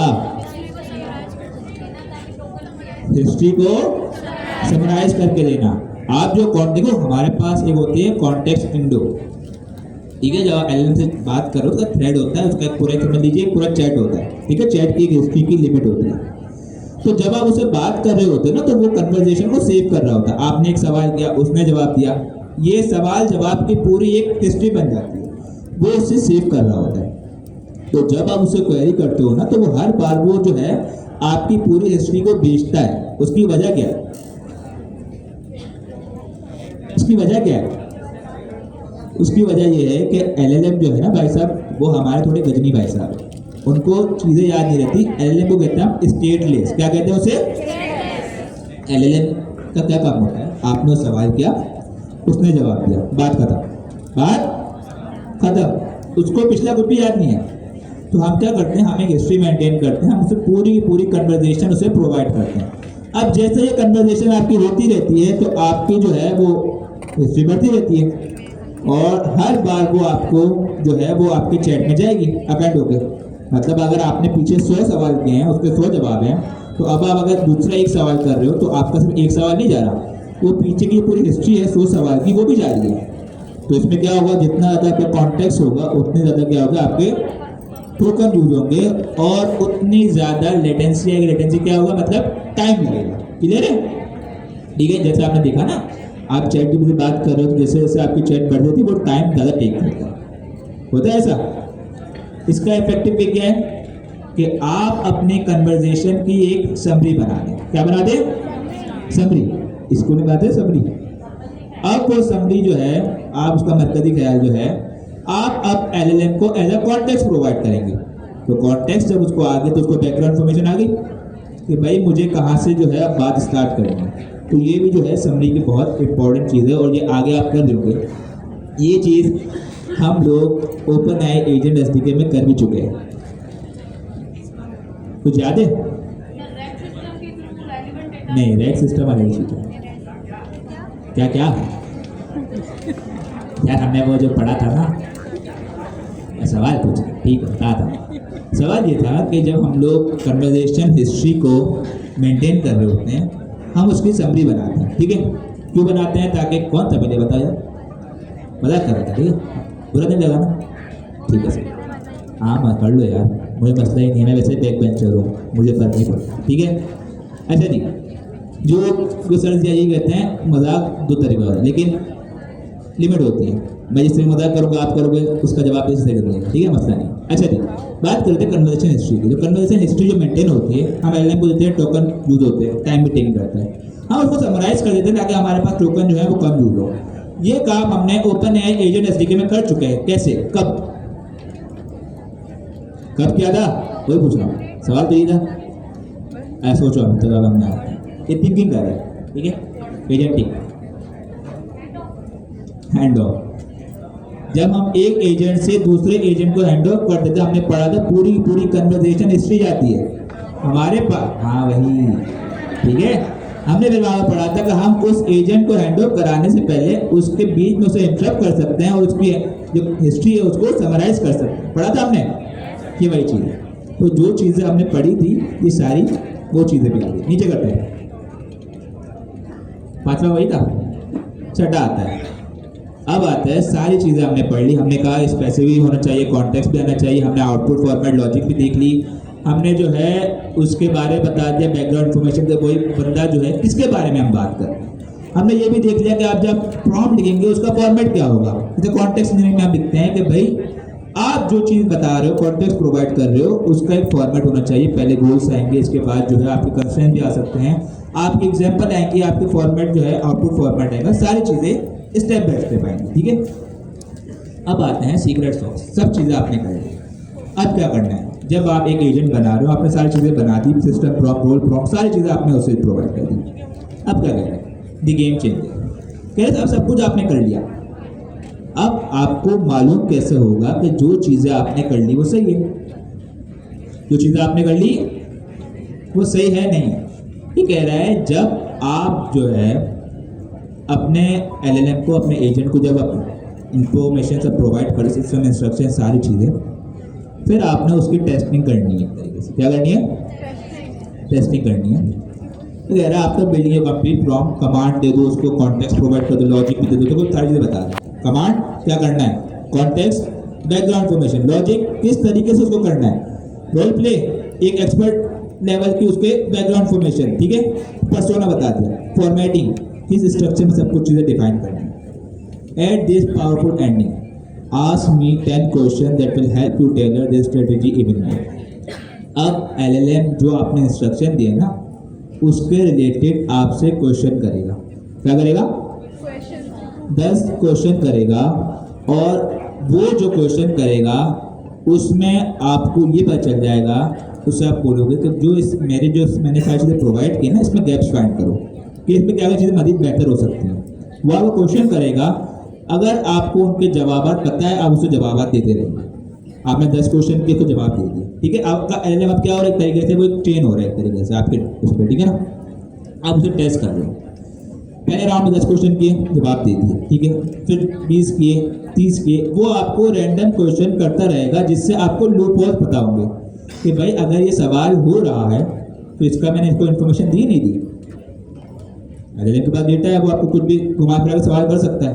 हिस्ट्री को समराइज करके देना। आप जो देखो हमारे पास एक होती है कॉन्टेक्स्ट विंडो, ठीक है। जब आप एलएलएम से बात करो तो थ्रेड होता है, उसका एक पूरा समझ लीजिए पूरा चैट होता है, ठीक है। चैट की एक हिस्ट्री की लिमिट होती है। तो जब आप उसे बात कर रहे होते हैं ना, तो वो कन्वर्सेशन को सेव कर रहा होता है। आपने एक सवाल किया, उसने जवाब दिया, ये सवाल जवाब की पूरी एक हिस्ट्री बन जाती है, वो उससे सेव कर रहा होता है। तो जब आप उसे क्वेरी करते हो ना, तो वो हर बार वो जो है आपकी पूरी हिस्ट्री को बेचता है। उसकी वजह क्या है? उसकी वजह क्या है? उसकी वजह ये है कि एलएलएम जो है ना भाई साहब, वो हमारे थोड़े गजनी भाई साहब है, उनको चीज़ें याद नहीं रहती। एलएलएम को कहते हैं हम स्टेटलेस, क्या कहते हैं उसे? एलएलएम का क्या काम होता है? आपने सवाल किया, उसने जवाब दिया, बात खत्म, बात खत्म, उसको पिछला कुछ भी याद नहीं है। तो हम क्या करते हैं, हम एक हिस्ट्री मेंटेन करते हैं, हम उसे पूरी की पूरी कन्वर्सेशन उसे प्रोवाइड करते हैं। अब जैसे ये कन्वर्सेशन आपकी होती रहती है, तो आपकी जो है वो हिस्ट्री बढ़ती रहती है, और हर बार वो आपको जो है वो आपके चैट में जाएगी अपेंड होकर, मतलब अगर आपने पीछे 100 सवाल किए हैं, उसके 100 जवाब हैं, तो अब आप अगर दूसरा एक सवाल कर रहे हो तो आपका सिर्फ एक सवाल नहीं जा रहा, वो पीछे की पूरी हिस्ट्री है 100 सवाल की, वो भी जा रही है। तो इसमें क्या होगा, जितना ज़्यादा आपका कॉन्टेक्स्ट होगा उतने ज़्यादा क्या होगा, आपके टोकन यूज होंगे और उतनी ज़्यादा लेटेंसी आएगी। लेटेंसी क्या होगा, मतलब टाइम लगेगा। क्लियर है? ठीक है। जैसे आपने देखा ना, आप चैट जीपीटी से बात कर रहे हो तो जैसे जैसे आपकी चैट बढ़ रही थी वो टाइम ज़्यादा टेक करता होता है ऐसा। इसका इफेक्टिव वे क्या है कि आप अपने कन्वर्जेशन की एक समरी बना दें। क्या बना दें? समरी। स्कूल में बात है समरी। अब वो समरी जो है, आप उसका मरकजी ख्याल जो है, आप अब एलएलएम को एज अ कॉन्टेक्स्ट प्रोवाइड करेंगे। तो कॉन्टेक्स्ट जब उसको आ गया तो उसको बैकग्राउंड इन्फॉर्मेशन आ गई कि भाई मुझे कहाँ से जो है अब बात स्टार्ट करनी है। तो ये भी जो है समरी की बहुत इंपॉर्टेंट चीज़ है और ये आगे आप कर दोगे। ये चीज़ हम लोग ओपन आई एजेंट एसडीके में कर भी चुके हैं। कुछ याद है? नहीं, रैक सिस्टम अलग चीज़ है। क्या क्या यार, हमने वो जो पढ़ा था ना, सवाल पूछा, ठीक है बता था। सवाल ये था कि जब हम लोग कन्वर्सेशन हिस्ट्री को मेंटेन कर रहे होते हैं, हम उसकी समरी बनाते हैं। ठीक है? क्यों बनाते हैं? ताकि कौन था पहले बताया, मजाक कर रहा था, ठीक है, पूरा दिन लगा ना, ठीक है सर, हाँ मैं कर लो यार, मुझे मसला ही नहीं है, मैं वैसे बैक बेंचर हूँ, मुझे फर्क नहीं पड़ता। ठीक है? अच्छा जी, जो सर यही कहते हैं मजाक दो तरीका है, लेकिन लिमिट होती है। मैं जिस तरह मजाक करूँगा आप करोगे, उसका जवाब इसी तरह करेंगे। ठीक है, मसला नहीं। अच्छा जी, बात करते हैं कन्वर्सेशन हिस्ट्री की। जो कन्वर्सेशन हिस्ट्री जो मेंटेन होती है, हम एलएलएम को देते हैं, टोकन यूज होते हैं, टाइम भी टेकिंग करता है, हम उसको समराइज कर देते हैं ताकि हमारे पास टोकन जो है वो कम यूज हो। ये काम हमने ओपन एआई एजेंट एसडीके में कर चुके हैं। कैसे, कब किया था, वही पूछ रहा हूँ, सवाल तो ये था। ऐसा सोचो अभी तक हमने ये थिंकिंग कर रहे हैं। ठीक है, एजेंटिंग हैंड ऑफ। जब हम एक एजेंट से दूसरे एजेंट को हैंड ऑफ कर देते, हमने पढ़ा था पूरी कन्वर्सेशन हिस्ट्री जाती है हमारे पास। हाँ वही, ठीक है। हमने फिर वहाँ पढ़ा था कि हम उस एजेंट को हैंड ऑफ कराने से पहले उसके बीच में उसे इंटरप्ट कर सकते हैं और उसकी जो हिस्ट्री है उसको समराइज कर सकते हैं। पढ़ा था हमने, ये वही चीज़ है। तो जो चीज़ें हमने पढ़ी थी ये सारी वो चीज़ें भी आ गई। नीचे करते हैं, पांचवा वही था, छठा आता है। अब आता है सारी चीज़ें हमने पढ़ ली। हमने कहा स्पेसिफिक होना चाहिए, कॉन्टेक्स्ट भी आना चाहिए, हमने आउटपुट फॉर्मेट लॉजिक भी देख ली, हमने जो है उसके बारे में बता दिया, बैकग्राउंड इन्फॉर्मेशन का कोई बंदा जो है किसके बारे में हम बात कर रहे हैं। हमने ये भी देख लिया कि आप जब प्रॉम्प्ट लिखेंगे उसका फॉर्मेट क्या होगा। जैसे कॉन्टेक्स्ट इंजीनियरिंग में हम लिखते हैं कि भाई आप जो चीज़ बता रहे हो, कॉन्टेक्स्ट प्रोवाइड कर रहे हो, उसका एक फॉर्मेट होना चाहिए। पहले गोल्स आएंगे, इसके बाद जो है आपके कंस्ट्रेंट भी आ सकते हैं, आपके एग्जाम्पल आएंगे, आपके फॉर्मेट जो है आउटपुट फॉर्मेट आएगा, सारी चीज़ें स्टेप बाय स्टेप आएंगी। ठीक है? अब आते हैं सीक्रेट सॉस। सब चीज़ें आपने कर ली, अब क्या करना है। जब आप एक एजेंट बना रहे हो, आपने सारी चीज़ें बना दी, सिस्टम प्रॉम्प्ट, रोल प्रॉम्प्ट, सारी चीज़ें आपने उसे प्रोवाइड कर दी। अब क्या करें, द गेम चेंजर। कह रहे अब सब कुछ आपने कर लिया, अब आपको मालूम कैसे होगा कि जो चीज़ें आपने कर ली वो सही है, जो चीज़ें आपने कर ली वो सही है नहीं। ये कह रहा है जब आप जो है अपने एलएलएम को, अपने एजेंट को जब आप इंफॉर्मेशन सब प्रोवाइड करें, सिस्टम इंस्ट्रक्शन सारी चीज़ें, फिर आपने उसकी टेस्टिंग करनी है। एक तरीके से क्या करनी है, टेस्टिंग करनी है। तो कह रहा है आपका बिल्डिंग है कंप्लीट फ्रॉम, कमांड दे दो उसको, कॉन्टेक्स्ट प्रोवाइड कर दो, लॉजिक भी दे दो, तो सारी चीज़ें बता दो। कमांड क्या करना है, कॉन्टेक्स्ट, बैकग्राउंड इन्फॉर्मेशन, लॉजिक किस तरीके से उसको करना है, रोल प्ले, एक एक्सपर्ट लेवल की उसके बैकग्राउंड इन्फॉर्मेशन, ठीक है, पर्सोना बता दिया, फॉर्मेटिंग, किस स्ट्रक्चर में सब कुछ चीज़ें डिफाइन करनी है। At this powerful ending, ask me 10 question that will help you tailor this strategy even more. अब एलएलएम जो आपने इंस्ट्रक्शन दिए ना उसके रिलेटेड आपसे क्वेश्चन करेगा। क्या करेगा, 10 क्वेश्चन करेगा, और वो जो क्वेश्चन करेगा उसमें आपको ये पता चल जाएगा, उससे आप बोलोगे कि मैंने सारी चीज़ें प्रोवाइड की ना, इसमें गैप्स फाइंड करो कि इसमें क्या क्या चीज़ें मज़ीद बेहतर हो सकती हैं। वो क्वेश्चन करेगा, अगर आपको उनके जवाब पता है आप उसे जवाब देते रहेंगे। आपने 10 क्वेश्चन किए तो जवाब दे दिए, ठीक है। आपका एलएलएम अब क्या हो रहा है, एक तरीके से वो एक ट्रेन हो रहा है एक तरीके से आपके उस पर, ठीक है ना। आप उसे टेस्ट कर रहे हो, पहले राउंड में 10 क्वेश्चन किए, जवाब दे दिए, ठीक है, फिर 20 किए, 30 किए, वो आपको रैंडम क्वेश्चन करता रहेगा जिससे आपको लूप होल्स पता होंगे। कि भाई अगर ये सवाल हो रहा है तो इसका मैंने इसको इन्फॉर्मेशन दी नहीं दी। LLM के पास डेटा है, वो आपको कुछ भी घुमा फिरा के सवाल कर सकता है।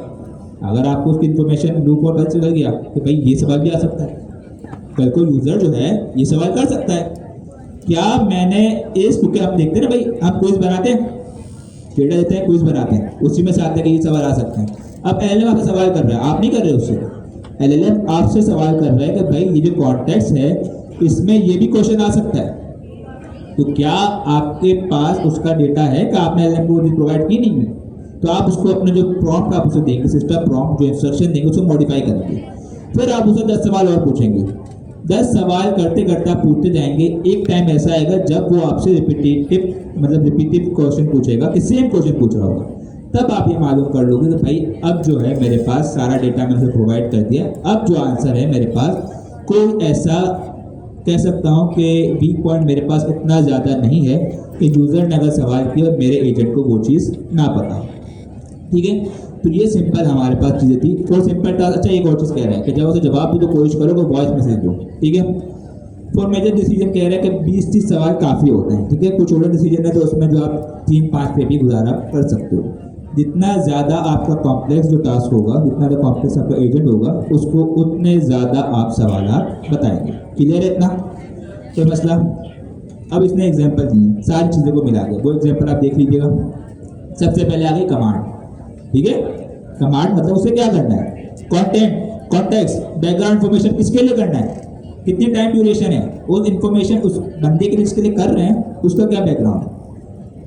अगर आपको उसकी इन्फॉर्मेशन लूप और पता चल गया कि भाई ये सवाल भी आ सकता है, कल को यूज़र जो है ये सवाल कर सकता है क्या मैंने इस, क्योंकि आप देखते हैं ना भाई, आप क्विज बनाते हैं, डेटा देते हैं, क्विज बनाते हैं, उसी में से आता है कि ये सवाल आ सकते हैं। अब LLM आपसे सवाल कर रहा है, आप नहीं कर रहे उससे, LLM आपसे सवाल कर रहा है कि भाई ये जो कॉन्टेक्स्ट है इसमें ये भी क्वेश्चन आ सकता है, तो क्या आपके पास उसका डेटा है कि आपने LLM को प्रोवाइड की नहीं है? तो आप उसको अपने जो प्रॉम्प्ट आप उसे देंगे, सिस्टम प्रॉम्प्ट जो इंस्ट्रक्शन देंगे उसको मॉडिफाई करेंगे। फिर आप उसे 10 सवाल और पूछेंगे, 10 सवाल करते करते आप पूछते जाएंगे। एक टाइम ऐसा आएगा जब वो आपसे रिपीटिव क्वेश्चन पूछेगा कि सेम क्वेश्चन पूछ रहा होगा, तब आप ये मालूम कर लोगे कि भाई अब जो है मेरे पास सारा डेटा मैंने उसे प्रोवाइड कर दिया, अब जो आंसर है मेरे पास कोई ऐसा कह सकता हूँ कि वीक पॉइंट मेरे पास इतना ज़्यादा नहीं है कि यूज़र ने अगर सवाल किया और मेरे एजेंट को वो चीज़ ना पता। ठीक है, तो ये सिंपल हमारे पास चीज़ें थी। और सिंपल टास्क, अच्छा एक और चीज़ कह रहा है कि जब उसे जवाब दो तो कोशिश करो कि वॉइस मैसेज दो। ठीक है, फॉर मेजर डिसीजन कह रहा है कि 20-30 सवाल काफ़ी होते हैं। ठीक है, कुछ छोटा डिसीजन है तो उसमें जो आप 3-5 पे भी गुजारा कर सकते हो। जितना ज़्यादा आपका कॉम्प्लेक्स जो टास्क होगा, जितना ज़्यादा कॉम्प्लेक्स आपका एजेंट होगा, उसको उतने ज़्यादा आप सवाल बताएंगे। क्लियर है इतना? तो मसला, अब इसने एग्जाम्पल दिए सारी चीज़ों को मिला के, वो एग्जाम्पल आप देख लीजिएगा। सबसे पहले आ गई कमांड। ठीक है, कमांड मतलब उसे क्या करना है, कंटेंट, कॉन्टेक्स्ट, बैकग्राउंड इन्फॉर्मेशन किसके लिए करना है, कितनी टाइम ड्यूरेशन है, वो इन्फॉर्मेशन उस बंदे के लिए जिसके लिए कर रहे हैं उसका क्या बैकग्राउंड है,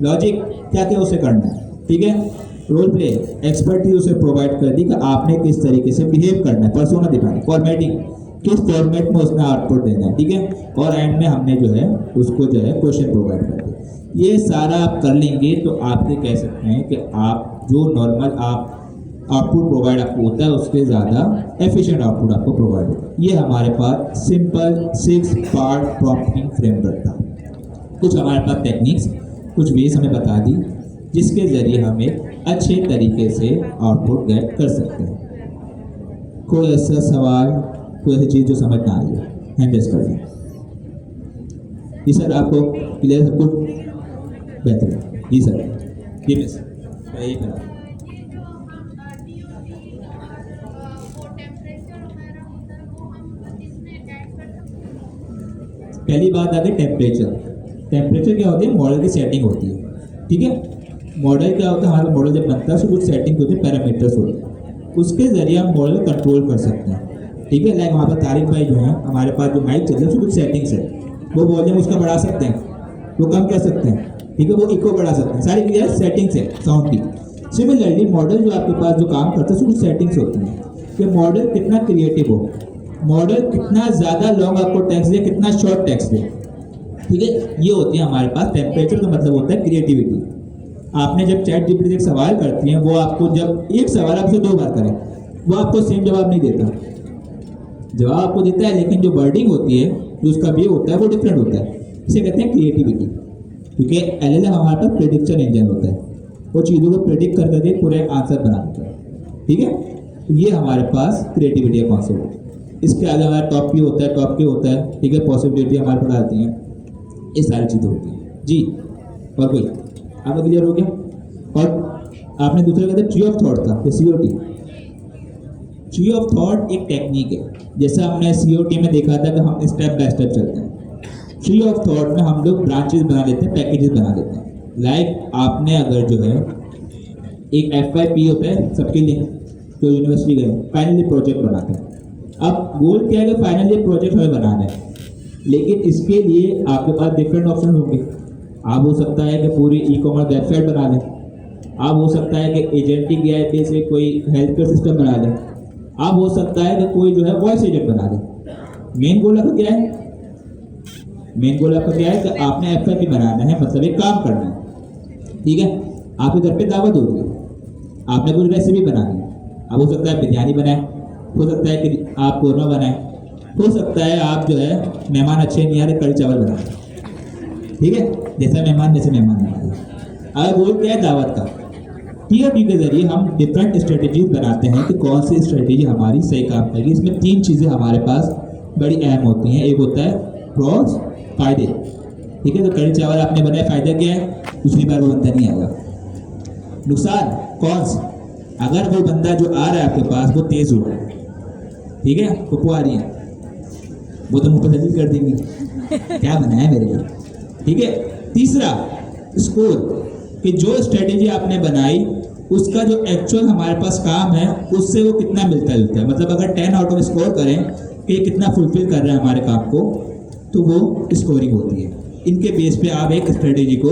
लॉजिक क्या क्या उसे करना है। ठीक है, रोल प्ले, एक्सपर्टीज उसे प्रोवाइड कर दी कि आपने किस तरीके से बिहेव करना है, पर्सोना दिखाना, फॉर्मेटिंग, किस फॉर्मेट में उसने आउटपुट देना है। ठीक है, और एंड में हमने जो है उसको जो है क्वेश्चन प्रोवाइड कर दिया। ये सारा आप कर लेंगे तो आप ये कह सकते हैं कि आप जो नॉर्मल आप आउटपुट प्रोवाइड आपको होता है उससे ज़्यादा एफिशिएंट आउटपुट आपको प्रोवाइड होगा। ये हमारे पास सिंपल 6 पार्ट प्रॉम्प्टिंग फ्रेमवर्क था। कुछ हमारे पास टेक्निक्स, कुछ वेज हमें बता दी जिसके ज़रिए हम एक अच्छे तरीके से आउटपुट गेट कर सकते हैं। कोई ऐसा सवाल, कोई ऐसी चीज़ जो समझ ना आई है, हैंड रेज कर दें। जी सर, आपको क्लियर सब कुछ? बेहतर। जी सर, जी मिस, यही करा। पहली बात आ गई टेम्परेचर। टेम्परेचर क्या होती है, मॉडल की सेटिंग होती है। ठीक है, मॉडल क्या होता है, हमारा मॉडल जब बनता है उसमें कुछ सेटिंग होती है, पैरामीटर्स होते हैं, उसके ज़रिए हम मॉडल कंट्रोल कर सकते हैं। ठीक है, लाइक वहाँ पर तारिक भाई जो है हमारे पास जो माइक चल रहा है उसमें कुछ सेटिंग्स है, वो वॉल्यूम उसका बढ़ा सकते हैं, वो कम कर सकते हैं। ठीक है, वो इको बढ़ा सकते हैं, सारी क्लियर सेटिंग्स है साउंड की। सिमिलरली मॉडल जो आपके पास जो काम करता है उसमें कुछ सेटिंग्स होती हैं कि मॉडल कितना क्रिएटिव हो, मॉडल कितना ज़्यादा लॉन्ग आपको टेक्स्ट दे, कितना शॉर्ट टेक्स्ट दे। ठीक है, ये होती है हमारे पास। टेम्परेचर का मतलब होता है क्रिएटिविटी। आपने जब चैट जीपीटी से एक सवाल करती हैं, वो आपको जब एक सवाल आपसे 2 बार करें, वो आपको सेम जवाब नहीं देता, जवाब आपको देता है लेकिन जो वर्डिंग होती है, जो उसका वे होता है वो डिफरेंट होता है। इसे कहते हैं क्रिएटिविटी। क्योंकि LLM हमारे पास प्रेडिक्शन इंजन होता है, वो चीज़ों को प्रेडिक्ट कर करके पूरे आंसर बना देता है। ठीक है, तो ये हमारे पास क्रिएटिविटी का कॉन्सेप्ट। इसके अलावा हमारा टॉप की होता है, टॉप के होता है। ठीक है, पॉसिबिलिटी हमारे पास आती हैं, ये सारी चीज़ें होती हैं। जी, और कोई आपका क्लियर हो गया? और आपने दूसरा कहते ट्री ऑफ थॉट था, COT। ट्री ऑफ थॉट एक टेक्निक है, जैसा हमने COT में देखा था कि हम स्टेप बाय स्टेप चलते हैं। ट्री ऑफ थॉट में हम लोग ब्रांचेस बना लेते हैं, पैकेजेस बना लेते हैं। लाइक आपने अगर जो है एक FYP होता है सबके लिए, तो यूनिवर्सिटी गए फाइनली प्रोजेक्ट बनाते हैं। अब गोल क्या है कि फाइनली प्रोजेक्ट हमें बनाना है, लेकिन इसके लिए आपके पास डिफरेंट ऑप्शन होंगे। आप हो सकता है कि पूरी ई-कॉमर्स वेबसाइट बना लें, आप हो सकता है कि एजेंटिक AI से कोई हेल्थ केयर सिस्टम बना लें, आप हो सकता है कि कोई जो है वॉइस एजेंट बना लें। मेन गोल आपका क्या है? मेन गोल आपका क्या है कि आपने FYP बनाना है, मतलब एक काम करना है। ठीक है, आपके घर पे दावत होगी, आपने कुछ रेसिपी बनानी है। अब हो सकता है बिरयानी बनाए, हो सकता है कि आप कोरमा बनाए, हो सकता है आप जो है मेहमान अच्छे नहीं आ रहे, कढ़ी चावल बनाए। ठीक है, जैसा मेहमान वैसे मेहमान बनाए। अब गोल क्या है दावत का। TOT के जरिए हम डिफरेंट स्ट्रेटेजीज बनाते हैं कि कौन सी स्ट्रेटेजी हमारी सही काम करेगी। इसमें 3 चीज़ें हमारे पास बड़ी अहम होती हैं। एक होता है प्रॉस फायदे, ठीक है। तो कड़ी चावल आपने बनाए, फायदा क्या है, दूसरी बार वो बंदा नहीं आएगा। नुकसान कॉन्स, अगर वो बंदा जो आ रहा है आपके पास वो तेज हो, ठीक है, पप्पू आ रही है, वो तो मुंह पर दलील कर देंगी क्या बनाया मेरे लिए, ठीक है। तीसरा स्कोर, कि जो स्ट्रेटेजी आपने बनाई उसका जो एक्चुअल हमारे पास काम है उससे वो कितना मिलता जुलता है। मतलब अगर 10 आउट ऑफ स्कोर करें कि कितना फुलफिल कर रहा है हमारे काम को, तो वो स्कोरिंग होती है। इनके बेस पे आप एक स्ट्रेटेजी को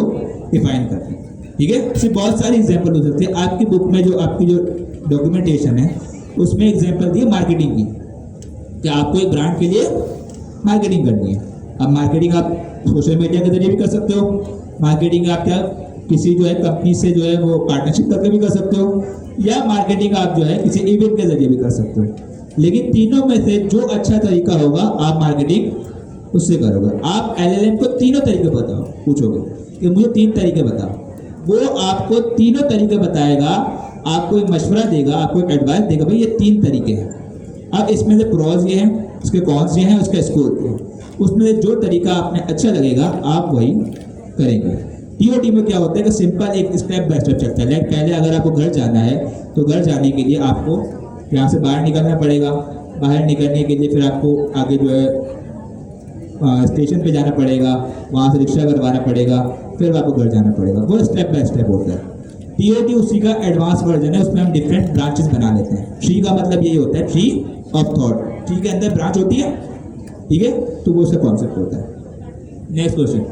डिफाइन करते हैं, ठीक है। इससे बहुत सारी एग्जांपल हो सकती है। आपकी बुक में जो आपकी जो डॉक्यूमेंटेशन है उसमें एग्जांपल दी मार्केटिंग की, कि आपको एक ब्रांड के लिए मार्केटिंग करनी है। अब मार्केटिंग आप सोशल मीडिया के जरिए भी कर सकते हो, मार्केटिंग आप क्या किसी जो है कंपनी से जो है वो पार्टनरशिप करके भी कर सकते हो, या मार्केटिंग आप जो है किसी इवेंट के जरिए भी कर सकते हो। लेकिन तीनों में से जो अच्छा तरीका होगा आप मार्केटिंग उससे करोगे। आप एलएलएम को तीनों तरीके बताओ, पूछोगे कि मुझे 3 तरीके बताओ, वो आपको तीनों तरीके बताएगा, आपको एक मशवरा देगा, आपको एक एडवाइस देगा, भाई ये 3 तरीके हैं। अब इसमें से प्रॉस ये हैं, उसके कॉन्स ये हैं, उसका स्कोर ये है। उसमें से जो तरीका आपने अच्छा लगेगा आप वही करेंगे। टीओटी में क्या होता है कि सिंपल एक स्टेप बाय स्टेप चलता है। लाइक पहले अगर आपको घर जाना है तो घर जाने के लिए आपको यहाँ से बाहर निकलना पड़ेगा, बाहर निकलने के लिए फिर आपको आगे जो है स्टेशन पे जाना पड़ेगा, वहाँ से रिक्शा करवाना पड़ेगा, फिर आपको घर जाना पड़ेगा। वो स्टेप बाय स्टेप होता है। टीओटी उसी का एडवांस वर्जन है, उसमें हम डिफरेंट ब्रांचेस बना लेते हैं। ट्री का मतलब यही होता है, ट्री ऑफ थॉट, ट्री के अंदर ब्रांच होती है, ठीक है, तो वो उसका कॉन्सेप्ट होता है। नेक्स्ट क्वेश्चन,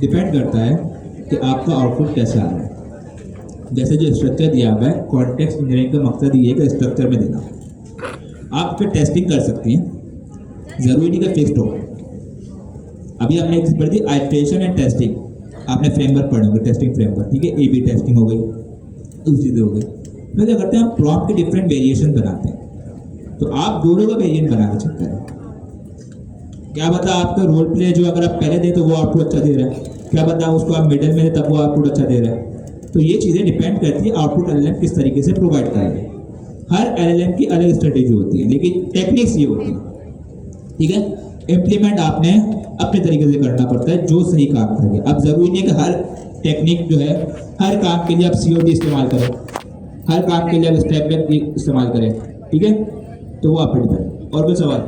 डिपेंड करता है कि आपका आउटपुट कैसा आ रहा है। जैसे जो स्ट्रक्चर दिया हुआ है, कॉन्टेक्स्ट इंजीनियरिंग का मकसद ये है कि स्ट्रक्चर में देना। आप फिर टेस्टिंग कर सकती हैं, ज़रूरी नहीं कि फिक्स्ड हो। अभी हमने एक चीज़ पढ़ी थी, आइटरेशन एंड टेस्टिंग, आपने फ्रेमवर्क पढ़े होंगे, टेस्टिंग फ्रेमवर्क, ठीक है। ए बी टेस्टिंग हो गई, दूसरी चीज़ें हो गई। फिर क्या करते हैं, हम प्रॉम्प्ट के डिफरेंट वेरिएशन बनाते हैं। तो आप दोनों का वेरिएंट बनाना चाहते हैं। क्या पता आपका रोल प्ले जो अगर आप पहले दें तो वो आउटपुट अच्छा दे रहा है, क्या पता उसको आप मिडिल में दें तब वो आउटपुट अच्छा दे रहा है। तो ये चीज़ें डिपेंड करती है आउटपुट एलएलएम किस तरीके से प्रोवाइड कर रहे हैं। हर एलएलएम की अलग स्ट्रेटेजी होती है, लेकिन टेक्निक्स ये होती है, ठीक है। इम्प्लीमेंट आपने अपने तरीके से करना पड़ता है जो सही काम करेंगे। अब ज़रूरी नहीं है कि हर टेक्निक जो है हर काम के लिए आप COD इस्तेमाल करें, हर काम के लिए आप स्टेप बैक इस्तेमाल करें, ठीक है। तो वो आप पे डिपेंड। और कोई सवाल?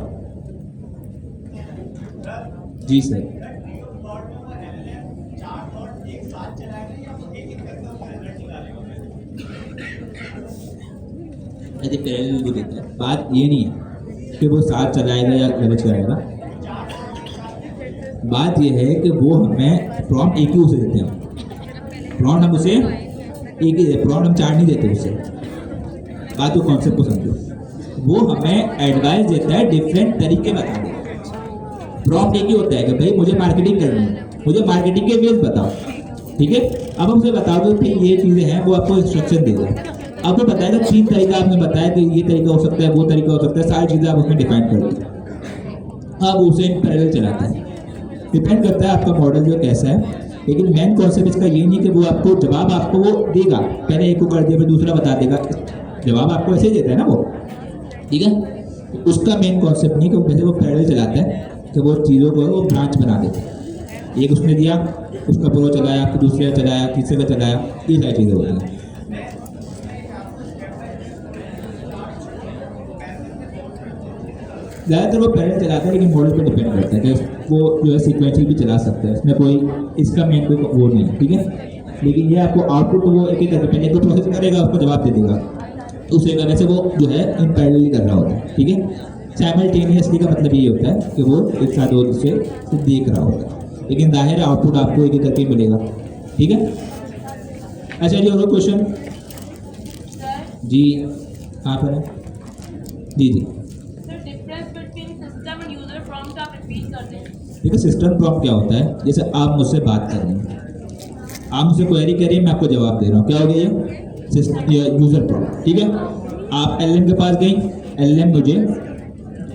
जी सर। ऐसे पैरेलल को देता है, बात ये नहीं है कि वो साथ चलाएगा या अलग चलाएगा। बात ये है कि वो हमें प्रॉम्प्ट एक ही उसे देते हैं, प्रॉम्प्ट हम उसे एक ही देते, प्रॉम्प्ट हम 4 नहीं देते उसे। बात को कॉन्सेप्ट को समझो, वो हमें एडवाइस देता है, डिफरेंट तरीके बताते हैं। प्रॉम्प्ट एक ही होता है कि भाई मुझे मार्केटिंग करनी है, मुझे मार्केटिंग के वेज बताओ, ठीक है। अब हमसे बताओ कि ये चीज़ें हैं, वो आपको इंस्ट्रक्शन देगा, आपको बताएगा 3 तरीका आपने बताया कि ये तरीका हो सकता है, वो तरीका हो सकता है, सारी चीज़ें आप उसमें डिफाइन कर दी। अब उसे पैरेलल चलाता है, डिपेंड करता है आपका मॉडल जो कैसा है। लेकिन मेन कॉन्सेप्ट इसका ये नहीं कि वो आपको जवाब आपको वो देगा, पहले एक को कर दिया फिर दूसरा बता देगा, जवाब आपको ऐसे ही देता है ना वो, ठीक है। उसका मेन कॉन्सेप्ट नहीं कि वो पैरेलल चलाता है, कि वो चीज़ों को वो ब्रांच बना देते हैं। एक उसने दिया, उसका प्रो चलाया, फिर दूसरे का चलाया, तीसरे का चलाया, ये सारी चीज़ें होती हैं। ज़्यादातर वो पैरेलल चलाता है, लेकिन मॉडल पे डिपेंड करता है कि वो जो है सीक्वेंशियल भी चला सकता है, इसमें कोई इसका मेन कोई वो नहीं है, ठीक है। लेकिन ये आपको आउटपुट वो एक करके पहले को प्रोसेस करेगा, उसको जवाब दे देगा, उसे करने से वो जो है इन पैरेलल कर रहा होता है, ठीक है। साइमल्टेनियसली का मतलब ये होता है कि वो एक साथ दो से देख रहा होता है, लेकिन जाहिर आउटपुट आपको एक करके मिलेगा, ठीक है। अच्छा जी, और क्वेश्चन? जी कहाँ पर है? जी जी, देखिए सिस्टम प्रॉम्प्ट क्या होता है, जैसे आप मुझसे बात कर रहे हैं, आप मुझसे क्वेरी कर रही हैं, मैं आपको जवाब दे रहा हूँ, क्या हो गया ये यूज़र प्रॉम्प्ट, ठीक है। आप एलएलएम के पास गई, एलएलएम मुझे,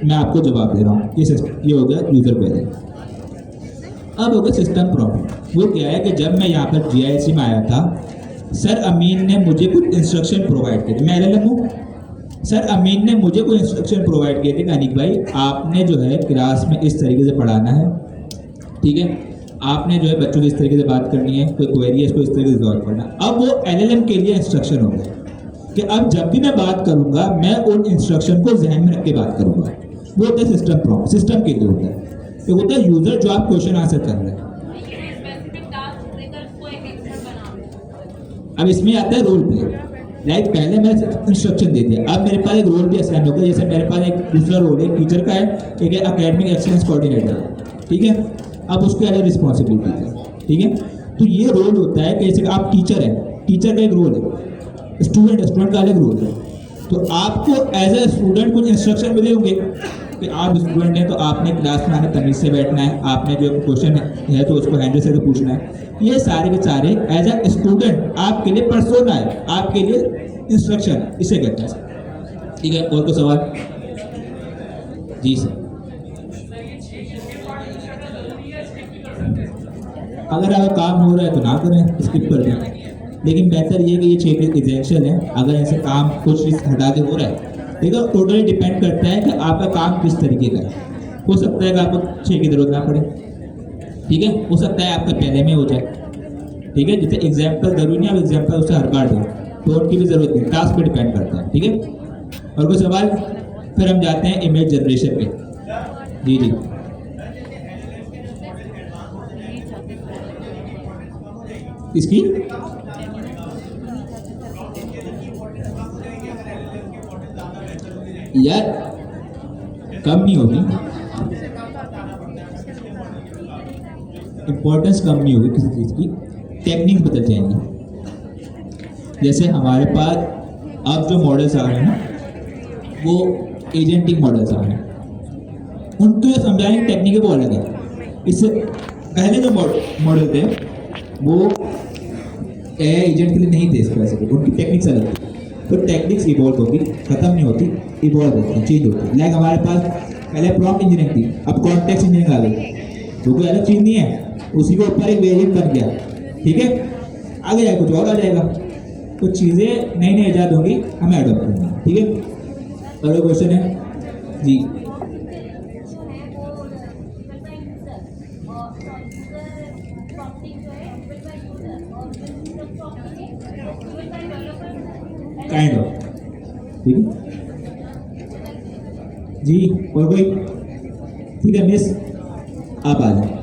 मैं आपको जवाब दे रहा हूँ, ये हो गया यूज़र क्वेरी। अब हो गया सिस्टम प्रॉब्लम। वो क्या है कि जब मैं यहाँ पर जीआईसी में आया था, सर अमीन ने मुझे कुछ इंस्ट्रक्शन प्रोवाइड किए थे। मैं एलएलएम हूँ, सर अमीन ने मुझे कोई इंस्ट्रक्शन प्रोवाइड किए थे कि अनिक भाई आपने जो है क्लास में इस तरीके से पढ़ाना है, ठीक है, आपने जो है बच्चों की इस तरीके से बात करनी है, कोई क्वेरी है इसको इस तरीके से सॉल्व करना। अब वो एलएलएम के लिए इंस्ट्रक्शन हो गए कि अब जब भी मैं बात करूंगा मैं उन इंस्ट्रक्शन को जहन में रख के बात करूंगा। वो होता है सिस्टम प्रॉब्लम, सिस्टम के लिए होता है। एक होता है यूजर जो आप क्वेश्चन आंसर कर रहे हैं। अब इसमें आता है रोल प्ले। लाइक पहले मैंने इंस्ट्रक्शन दे दिया, अब मेरे पास एक रोल भी असाइन होगा। जैसे मेरे पास एक दूसरा रोल है टीचर का है, एक है एकेडमिक एक्सीलेंस कोऑर्डिनेटर, ठीक है। अब उसके अलग रिस्पॉन्सिबिलिटी है, ठीक है। तो ये रोल होता है कि जैसे आप टीचर हैं, टीचर का एक रोल है, स्टूडेंट का अलग रोल है। तो आपको एज ए स्टूडेंट कुछ इंस्ट्रक्शन मिले होंगे कि आप स्टूडेंट हैं तो आपने क्लास में आने तमीज़ से बैठना है, आपने जो क्वेश्चन है तो उसको हैंडल से पूछना है। ये सारे के सारे एज ए स्टूडेंट आपके लिए पर्सोना है, आपके लिए इंस्ट्रक्शन है, इसे कहते हैं, ठीक है। और कोई सवाल? जी सर। अगर आपका काम हो रहा है तो ना करें, स्किप कर दें, लेकिन बेहतर ये कि ये 6 फीस एसेंशियल है। अगर ऐसे काम कुछ फीस हटा के हो रहा है, देखो टोटली डिपेंड करता है कि आपका काम किस तरीके का है। हो सकता है कि आपको 6 की जरूरत ना पड़े, ठीक है, हो सकता है आपका पहले में हो जाए, ठीक है। जैसे एग्जाम्पल जरूरी नहीं आप एग्जाम्पल उससे हर बार दें, तो उनकी भी जरूरत नहीं, टास्क पे डिपेंड करता है, ठीक है। और कोई सवाल? फिर हम जाते हैं इमेज जनरेशन पे। जी जी, इसकी यार कम नहीं होगी, इंपॉर्टेंस कम नहीं होगी किसी चीज़ की, टेक्निक बदल जाएंगी। जैसे हमारे पास अब जो मॉडल्स आ रहे हैं ना, वो एजेंटिक मॉडल्स आ रहे हैं, उनको ये समझाने की टेक्निक वो अलग है। इससे पहले जो मॉडल थे वो एजेंट के लिए नहीं थे इस तरह से, उनकी टेक्निक्स अलग थी। तो टेक्निक्स इवॉल्व होती, खत्म नहीं होती, इवॉल्व होती, चेंज होती। लाइक हमारे पास पहले प्रॉम्प्ट इंजीनियरिंग थी, अब कॉन्टेक्स्ट इंजीनियरिंग आ गई, तो कोई अलग चीज़ नहीं है, उसी के ऊपर एक वेरिएंट बन गया, ठीक है। आगे जाए कुछ और आ जाएगा, कुछ चीज़ें नई नई ईजाद होंगी, हमें अडोप्ट करना है, ठीक है। और क्वेश्चन है जी, काइंड ऑफ, ठीक है जी। और कोई? ठीक है मिस, आप आ जाए।